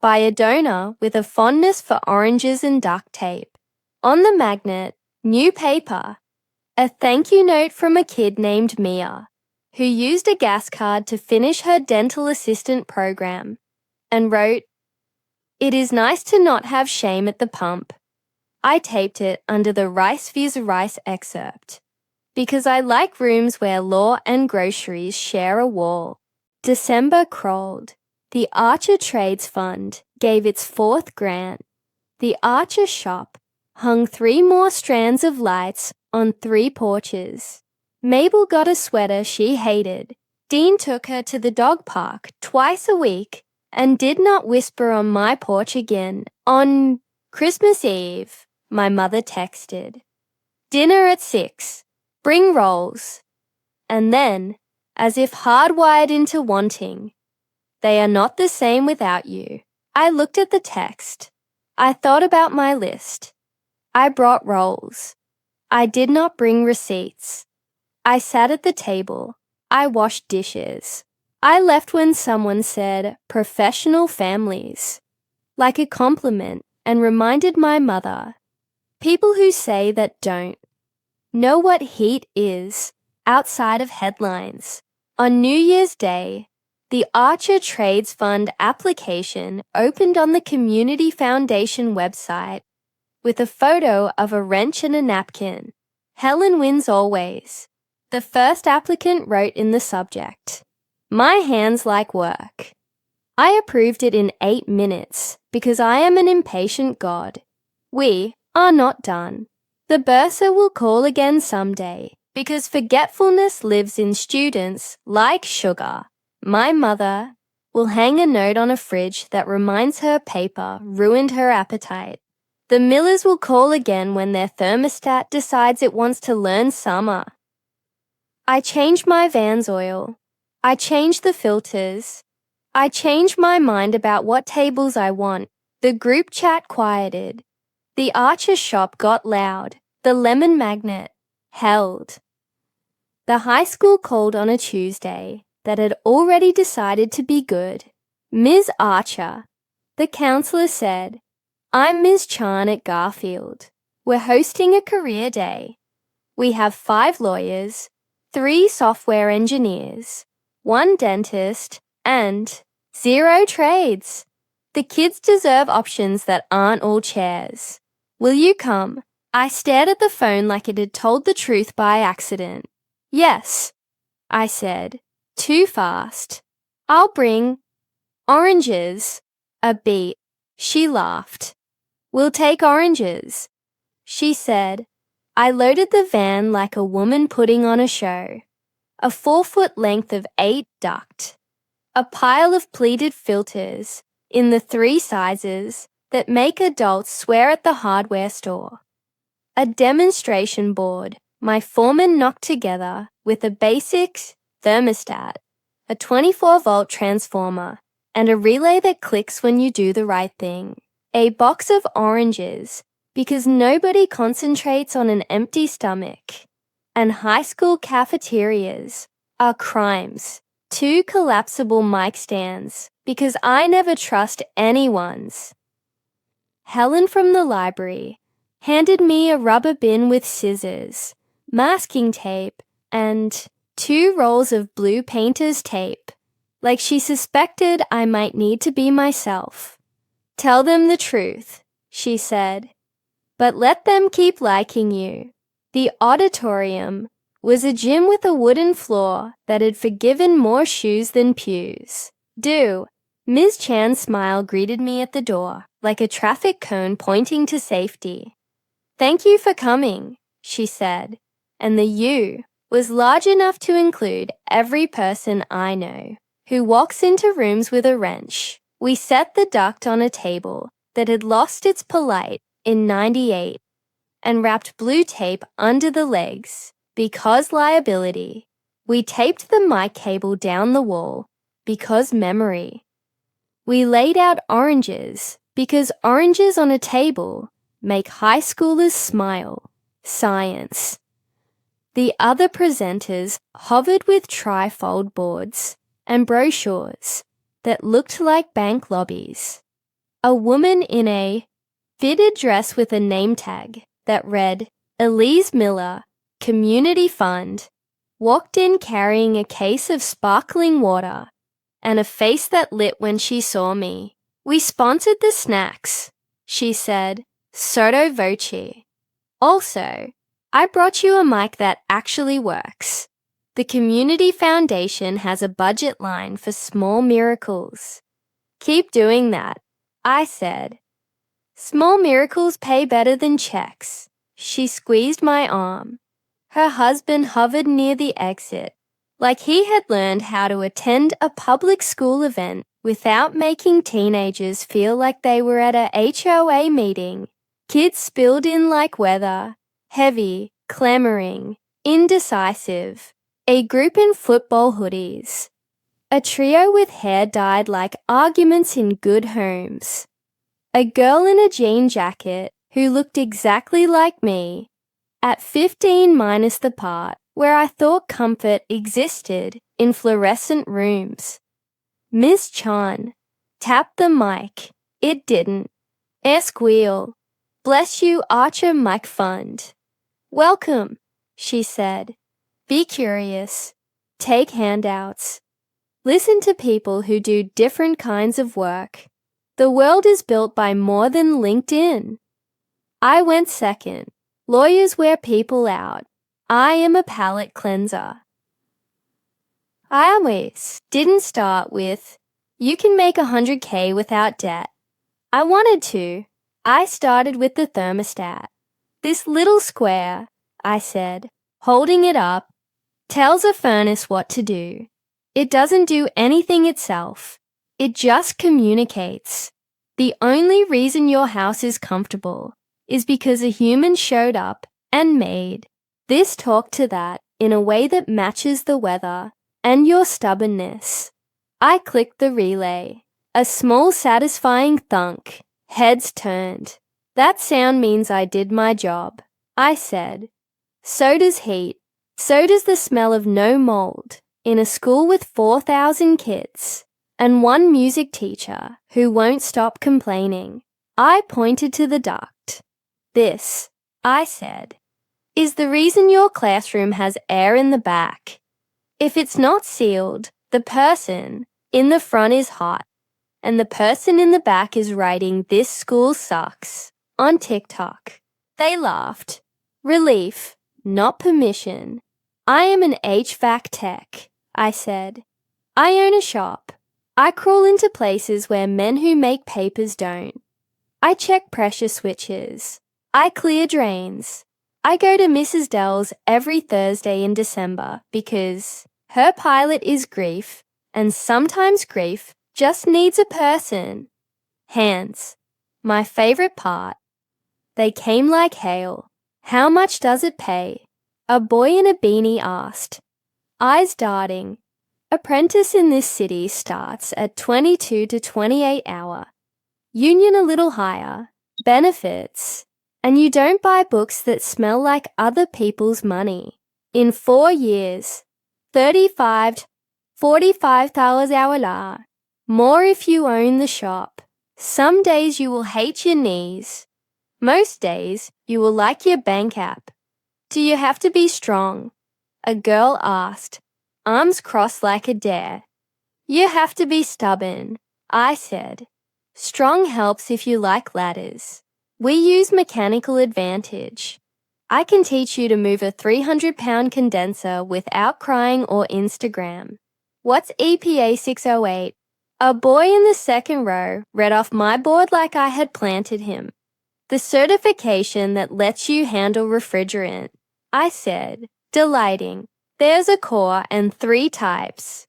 by a donor with a fondness for oranges and duct tape. On the magnet, new paper, a thank you note from a kid named Mia, who used a gas card to finish her dental assistant program, and wrote, "It is nice to not have shame at the pump." I taped it under the Rice vs. Rice excerpt, because I like rooms where law and groceries share a wall. December crawled. The Archer Trades Fund gave its 4th grant. The Archer shop hung 3 more strands of lights on 3 porches. Mabel got a sweater she hated. Dean took her to the dog park twice a week and did not whisper on my porch again. On Christmas Eve, my mother texted, "Dinner at 6. Bring rolls." And then, as if hardwired into wanting, "They are not the same without you." I looked at the text. I thought about my list. I brought rolls. I did not bring receipts. I sat at the table. I washed dishes. I left when someone said "professional families," like a compliment, and reminded my mother, people who say that don't know what heat is outside of headlines. On New Year's Day, the Archer Trades Fund application opened on the Community Foundation website with a photo of a wrench and a napkin. Helen wins always. The first applicant wrote in the subject, "My hands like work." I approved it in 8 minutes because I am an impatient god. We are not done. The bursar will call again someday because forgetfulness lives in students like sugar. My mother will hang a note on a fridge that reminds her paper ruined her appetite. The Millers will call again when their thermostat decides it wants to learn summer. I changed my van's oil. I changed the filters. I changed my mind about what tables I want. The group chat quieted. The Archer shop got loud. The lemon magnet held. The high school called on a Tuesday that had already decided to be good. "Ms. Archer," the counselor said, "I'm Ms. Chan at Garfield. We're hosting a career day. We have 5 lawyers, 3 software engineers, 1 dentist, and 0 trades. The kids deserve options that aren't all chairs. Will you come?" I stared at the phone like it had told the truth by accident. "Yes," I said, too fast. "I'll bring oranges." A beat. She laughed. "We'll take oranges," she said. I loaded the van like a woman putting on a show. A 4-foot length of 8 duct. A pile of pleated filters in the 3 sizes that make adults swear at the hardware store. A demonstration board my foreman knocked together with a basic thermostat, a 24-volt transformer, and a relay that clicks when you do the right thing. A box of oranges, because nobody concentrates on an empty stomach. And high school cafeterias are crimes. 2 collapsible mic stands, because I never trust anyone's. Helen from the library handed me a rubber bin with scissors, masking tape, and 2 rolls of blue painter's tape, like she suspected I might need to be myself. "Tell them the truth," she said, "but let them keep liking you." The auditorium was a gym with a wooden floor that had forgiven more shoes than pews. "Do." Ms. Chan's smile greeted me at the door, like a traffic cone pointing to safety. "Thank you for coming," she said, and the "you" was large enough to include every person I know who walks into rooms with a wrench. We set the duct on a table that had lost its polite in '98 and wrapped blue tape under the legs because liability. We taped the mic cable down the wall because memory. We laid out oranges because oranges on a table make high schoolers smile. Science. The other presenters hovered with trifold boards and brochures that looked like bank lobbies. A woman in a fitted dress with a name tag that read Elise Miller, Community Fund, walked in carrying a case of sparkling water and a face that lit when she saw me. "We sponsored the snacks," she said, sotto voce. "Also, I brought you a mic that actually works. The Community Foundation has a budget line for small miracles." "Keep doing that," I said. "Small miracles pay better than checks." She squeezed my arm. Her husband hovered near the exit, like he had learned how to attend a public school event without making teenagers feel like they were at a HOA meeting. Kids spilled in like weather, heavy, clamoring, indecisive. A group in football hoodies. A trio with hair dyed like arguments in good homes. A girl in a jean jacket who looked exactly like me, at 15 minus the part where I thought comfort existed in fluorescent rooms. Miss Chan tapped the mic. It didn't. Squeal. "Bless you, Archer Mic Fund." "Welcome," she said. "Be curious. Take handouts. Listen to people who do different kinds of work. The world is built by more than LinkedIn." I went second. Lawyers wear people out. I am a palate cleanser. I always didn't start with, "You can make 100K without debt." I wanted to. I started with the thermostat. "This little square," I said, holding it up, "tells a furnace what to do. It doesn't do anything itself. It just communicates. The only reason your house is comfortable is because a human showed up and made this talk to that in a way that matches the weather and your stubbornness." I clicked the relay. A small satisfying thunk. Heads turned. "That sound means I did my job," I said. "So does heat. So does the smell of no mold in a school with 4,000 kids and one music teacher who won't stop complaining." I pointed to the duct. "This," I said, "is the reason your classroom has air in the back. If it's not sealed, the person in the front is hot, and the person in the back is writing 'This school sucks' on TikTok." They laughed. Relief, not permission. "I am an HVAC tech," I said. "I own a shop. I crawl into places where men who make papers don't. I check pressure switches. I clear drains. I go to Mrs. Dell's every Thursday in December because her pilot is grief, and sometimes grief just needs a person." Hands. My favorite part. They came like hail. "How much does it pay?" A boy in a beanie asked. Eyes darting. "Apprentice in this city starts at 22 to 28 hour. Union a little higher. Benefits. And you don't buy books that smell like other people's money. In 4 years, 35, $45,000. More if you own the shop. Some days you will hate your knees. Most days you will like your bank app. Do you have to be strong?" A girl asked, arms crossed like a dare. "You have to be stubborn," I said. "Strong helps if you like ladders. We use mechanical advantage. I can teach you to move a 300-pound condenser without crying or Instagram." "What's EPA 608? A boy in the second row read off my board like I had planted him. "The certification that lets you handle refrigerant," I said, delighting. "There's a core and 3 types.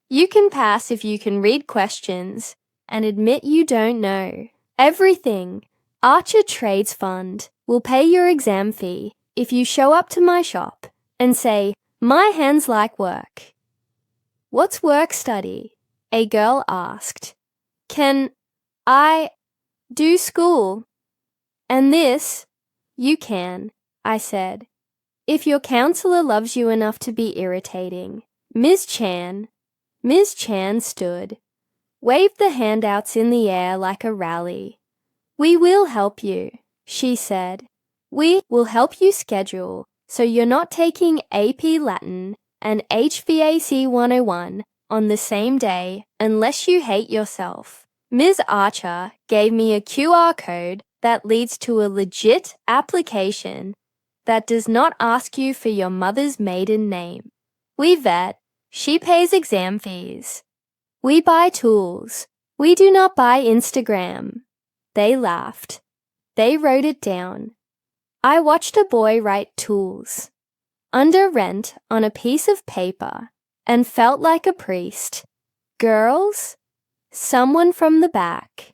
You can pass if you can read questions and admit you don't know. Everything. Archer Trades Fund will pay your exam fee if you show up to my shop and say, 'My hands like work.'" "What's work study?" a girl asked. Can I do school? And this, you can, I said. If your counselor loves you enough to be irritating. Ms. Chan stood, waved the handouts in the air like a rally. We will help you, she said. We will help you schedule so you're not taking AP Latin and HVAC 101 on the same day unless you hate yourself. Ms. Archer gave me a QR code that leads to a legit application that does not ask you for your mother's maiden name. We vet, she pays exam fees. We buy tools. We do not buy Instagram. They laughed. They wrote it down. I watched a boy write tools under rent on a piece of paper and felt like a priest. Girls? Someone from the back.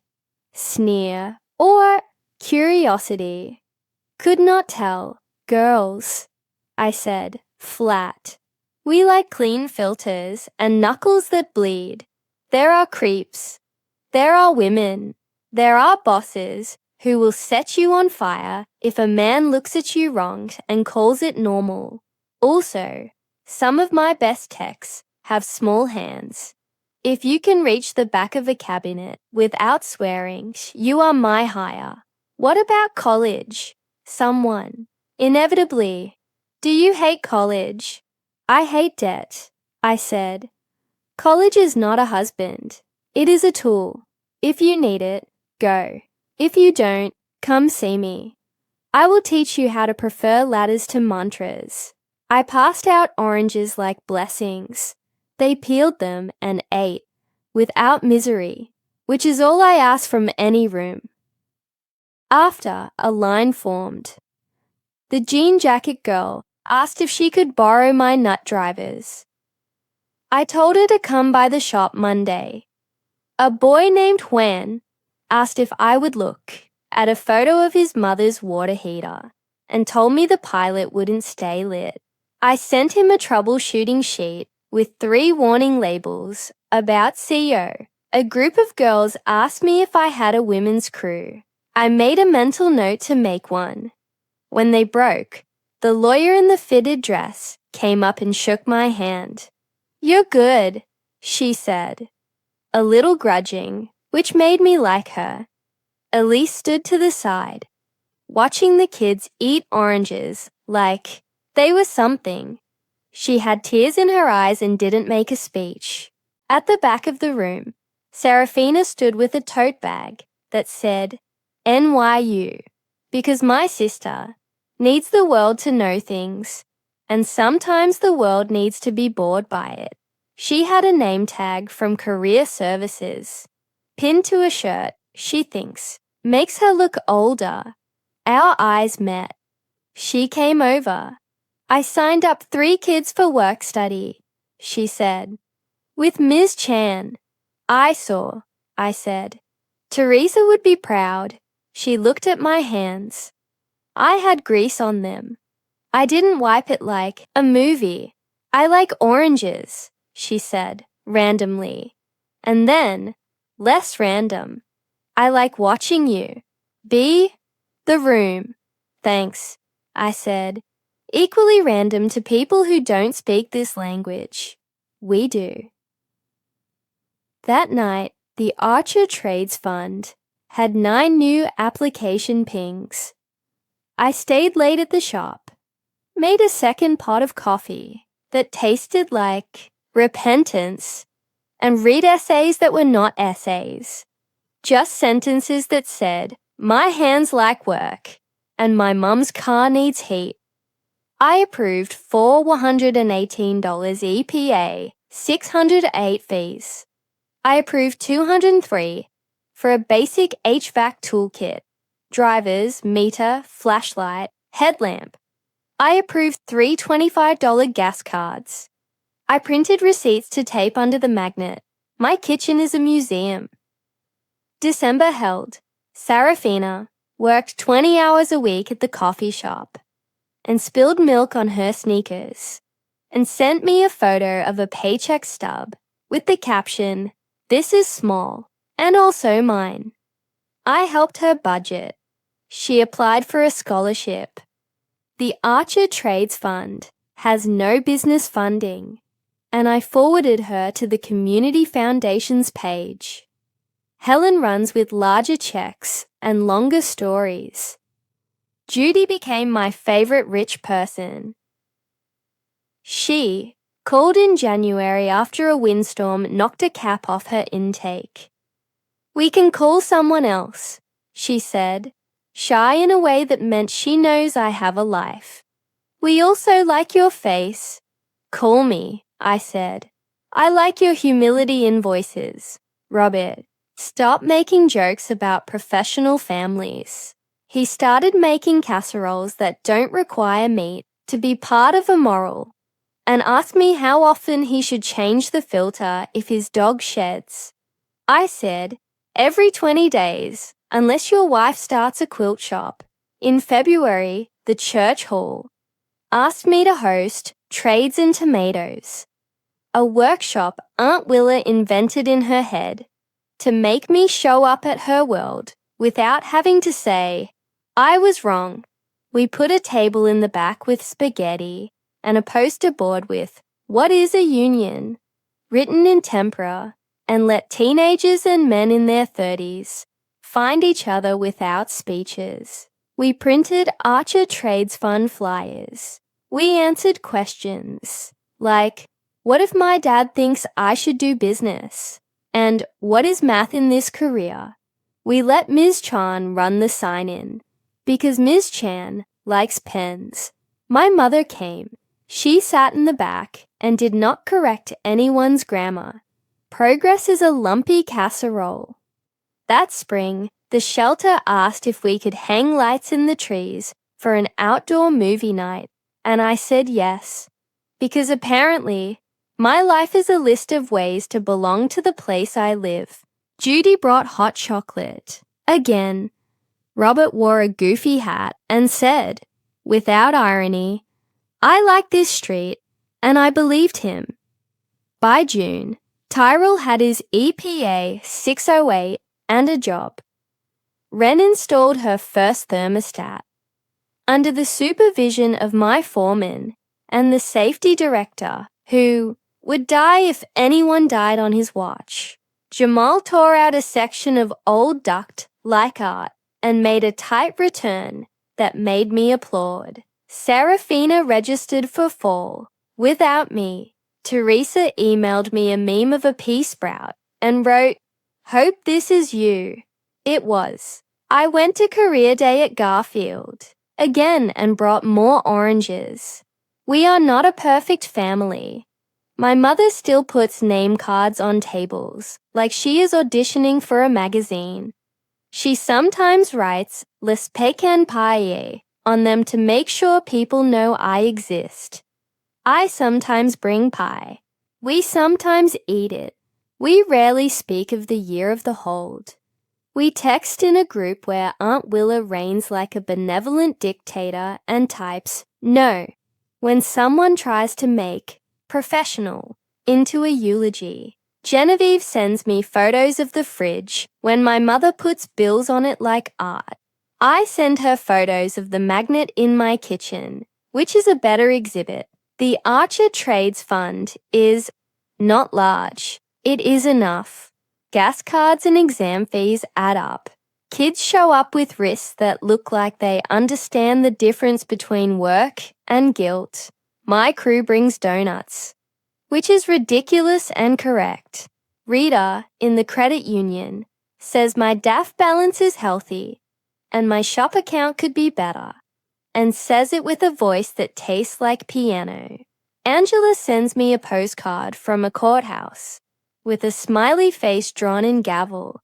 Sneer or curiosity. Could not tell. Girls, I said, flat. We like clean filters and knuckles that bleed. There are creeps. There are women. There are bosses who will set you on fire if a man looks at you wrong and calls it normal. Also, some of my best techs have small hands. If you can reach the back of a cabinet without swearing, you are my hire. What about college? Someone. Inevitably. Do you hate college? I hate debt, I said. College is not a husband. It is a tool. If you need it, go. If you don't, come see me. I will teach you how to prefer ladders to mantras. I passed out oranges like blessings. They peeled them and ate, without misery, which is all I ask from any room. After, a line formed. The jean jacket girl asked if she could borrow my nut drivers. I told her to come by the shop Monday. A boy named Juan asked if I would look at a photo of his mother's water heater and told me the pilot wouldn't stay lit. I sent him a troubleshooting sheet with 3 warning labels about CO. A group of girls asked me if I had a women's crew. I made a mental note to make one. When they broke, the lawyer in the fitted dress came up and shook my hand. You're good, she said, a little grudging, which made me like her. Elise stood to the side, watching the kids eat oranges like they were something. She had tears in her eyes and didn't make a speech. At the back of the room, Serafina stood with a tote bag that said NYU, because my sister needs the world to know things, and sometimes the world needs to be bored by it. She had a name tag from Career Services, pinned to a shirt she thinks makes her look older. Our eyes met. She came over. I signed up 3 kids for work study, she said. With Ms. Chan. I saw, I said. Teresa would be proud. She looked at my hands. I had grease on them. I didn't wipe it like a movie. I like oranges, she said, randomly. And then, less random, I like watching you. Be the room. Thanks, I said. Equally random to people who don't speak this language. We do. That night, the Archer Trades Fund had 9 new application pings. I stayed late at the shop, made a second pot of coffee that tasted like repentance, and read essays that were not essays. Just sentences that said, my hands like work, and my mum's car needs heat. I approved for $118 EPA, 608 fees. I approved 203 for a basic HVAC toolkit, drivers, meter, flashlight, headlamp. I approved 3 $25 gas cards. I printed receipts to tape under the magnet. My kitchen is a museum. December held. Serafina worked 20 hours a week at the coffee shop and spilled milk on her sneakers and sent me a photo of a paycheck stub with the caption, "This is small, and also mine. I helped her budget. She applied for a scholarship. The Archer Trades Fund has no business funding, and I forwarded her to the Community Foundation's page. Helen runs with larger checks and longer stories. Judy became my favorite rich person. She called in January after a windstorm knocked a cap off her intake. "We can call someone else," she said, shy in a way that meant she knows I have a life. "We also like your face." "Call me," I said. "I like your humility in voices." Robert, stop making jokes about professional families. He started making casseroles that don't require meat to be part of a moral, and asked me how often he should change the filter if his dog sheds. I said, every 20 days, unless your wife starts a quilt shop. In February, the church hall asked me to host Trades in Tomatoes, a workshop Aunt Willa invented in her head to make me show up at her world without having to say, "I was wrong." We put a table in the back with spaghetti and a poster board with "What is a union?" written in tempera, and let teenagers and men in their 30s find each other without speeches. We printed Archer Trades Fund flyers. We answered questions like, "What if my dad thinks I should do business?" And "What is math in this career?" We let Ms. Chan run the sign-in because Ms. Chan likes pens. My mother came. She sat in the back and did not correct anyone's grammar. Progress is a lumpy casserole. That spring, the shelter asked if we could hang lights in the trees for an outdoor movie night, and I said yes, because apparently my life is a list of ways to belong to the place I live. Judy brought hot chocolate. Again, Robert wore a goofy hat and said, without irony, "I like this street," and I believed him. By June, Tyrell had his EPA 608 and a job. Wren installed her first thermostat. Under the supervision of my foreman and the safety director, who would die if anyone died on his watch, Jamal tore out a section of old duct like art and made a tight return that made me applaud. Serafina registered for fall without me. Teresa emailed me a meme of a pea sprout and wrote, "Hope this is you." It was. I went to career day at Garfield again and brought more oranges. We are not a perfect family. My mother still puts name cards on tables like she is auditioning for a magazine. She sometimes writes "Les Pecan Paille" on them to make sure people know I exist. I sometimes bring pie. We sometimes eat it. We rarely speak of the year of the hold. We text in a group where Aunt Willa reigns like a benevolent dictator and types "no" when someone tries to make "professional" into a eulogy. Genevieve sends me photos of the fridge when my mother puts bills on it like art. I send her photos of the magnet in my kitchen, which is a better exhibit. The Archer Trades Fund is not large. It is enough. Gas cards and exam fees add up. Kids show up with wrists that look like they understand the difference between work and guilt. My crew brings donuts, which is ridiculous and correct. Rita, in the credit union, says my DAF balance is healthy and my shop account could be better, and says it with a voice that tastes like piano. Angela sends me a postcard from a courthouse with a smiley face drawn in gavel.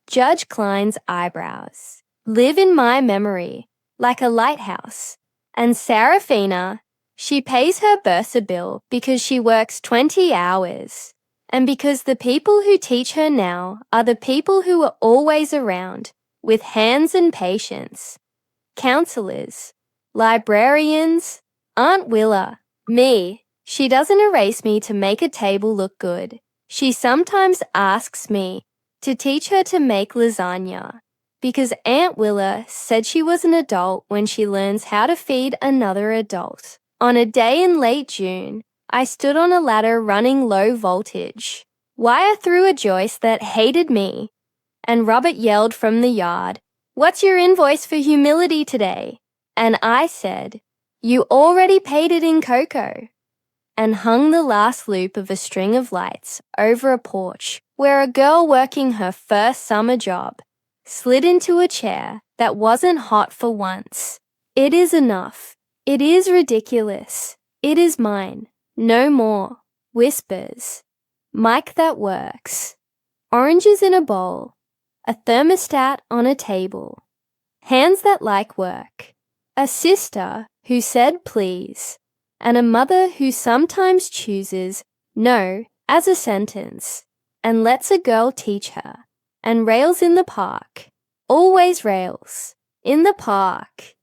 Judge Klein's eyebrows live in my memory like a lighthouse. And Serafina, she pays her bursa bill because she works 20 hours, and because the people who teach her now are the people who are always around with hands and patience. Counselors, librarians, Aunt Willa, me. She doesn't erase me to make a table look good. She sometimes asks me, to teach her to make lasagna, because Aunt Willa said she was an adult when she learns how to feed another adult. On a day in late June, I stood on a ladder running low voltage, wire through a joist that hated me, and Robert yelled from the yard, "What's your invoice for humility today?" And I said, "You already paid it in cocoa," and hung the last loop of a string of lights over a porch where a girl working her first summer job slid into a chair that wasn't hot for once. It is enough. It is ridiculous. It is mine. No more. Whispers. Mic that works. Oranges in a bowl. A thermostat on a table. Hands that like work. A sister who said please. And a mother who sometimes chooses no as a sentence and lets a girl teach her. And rails in the park. Always rails. In the park.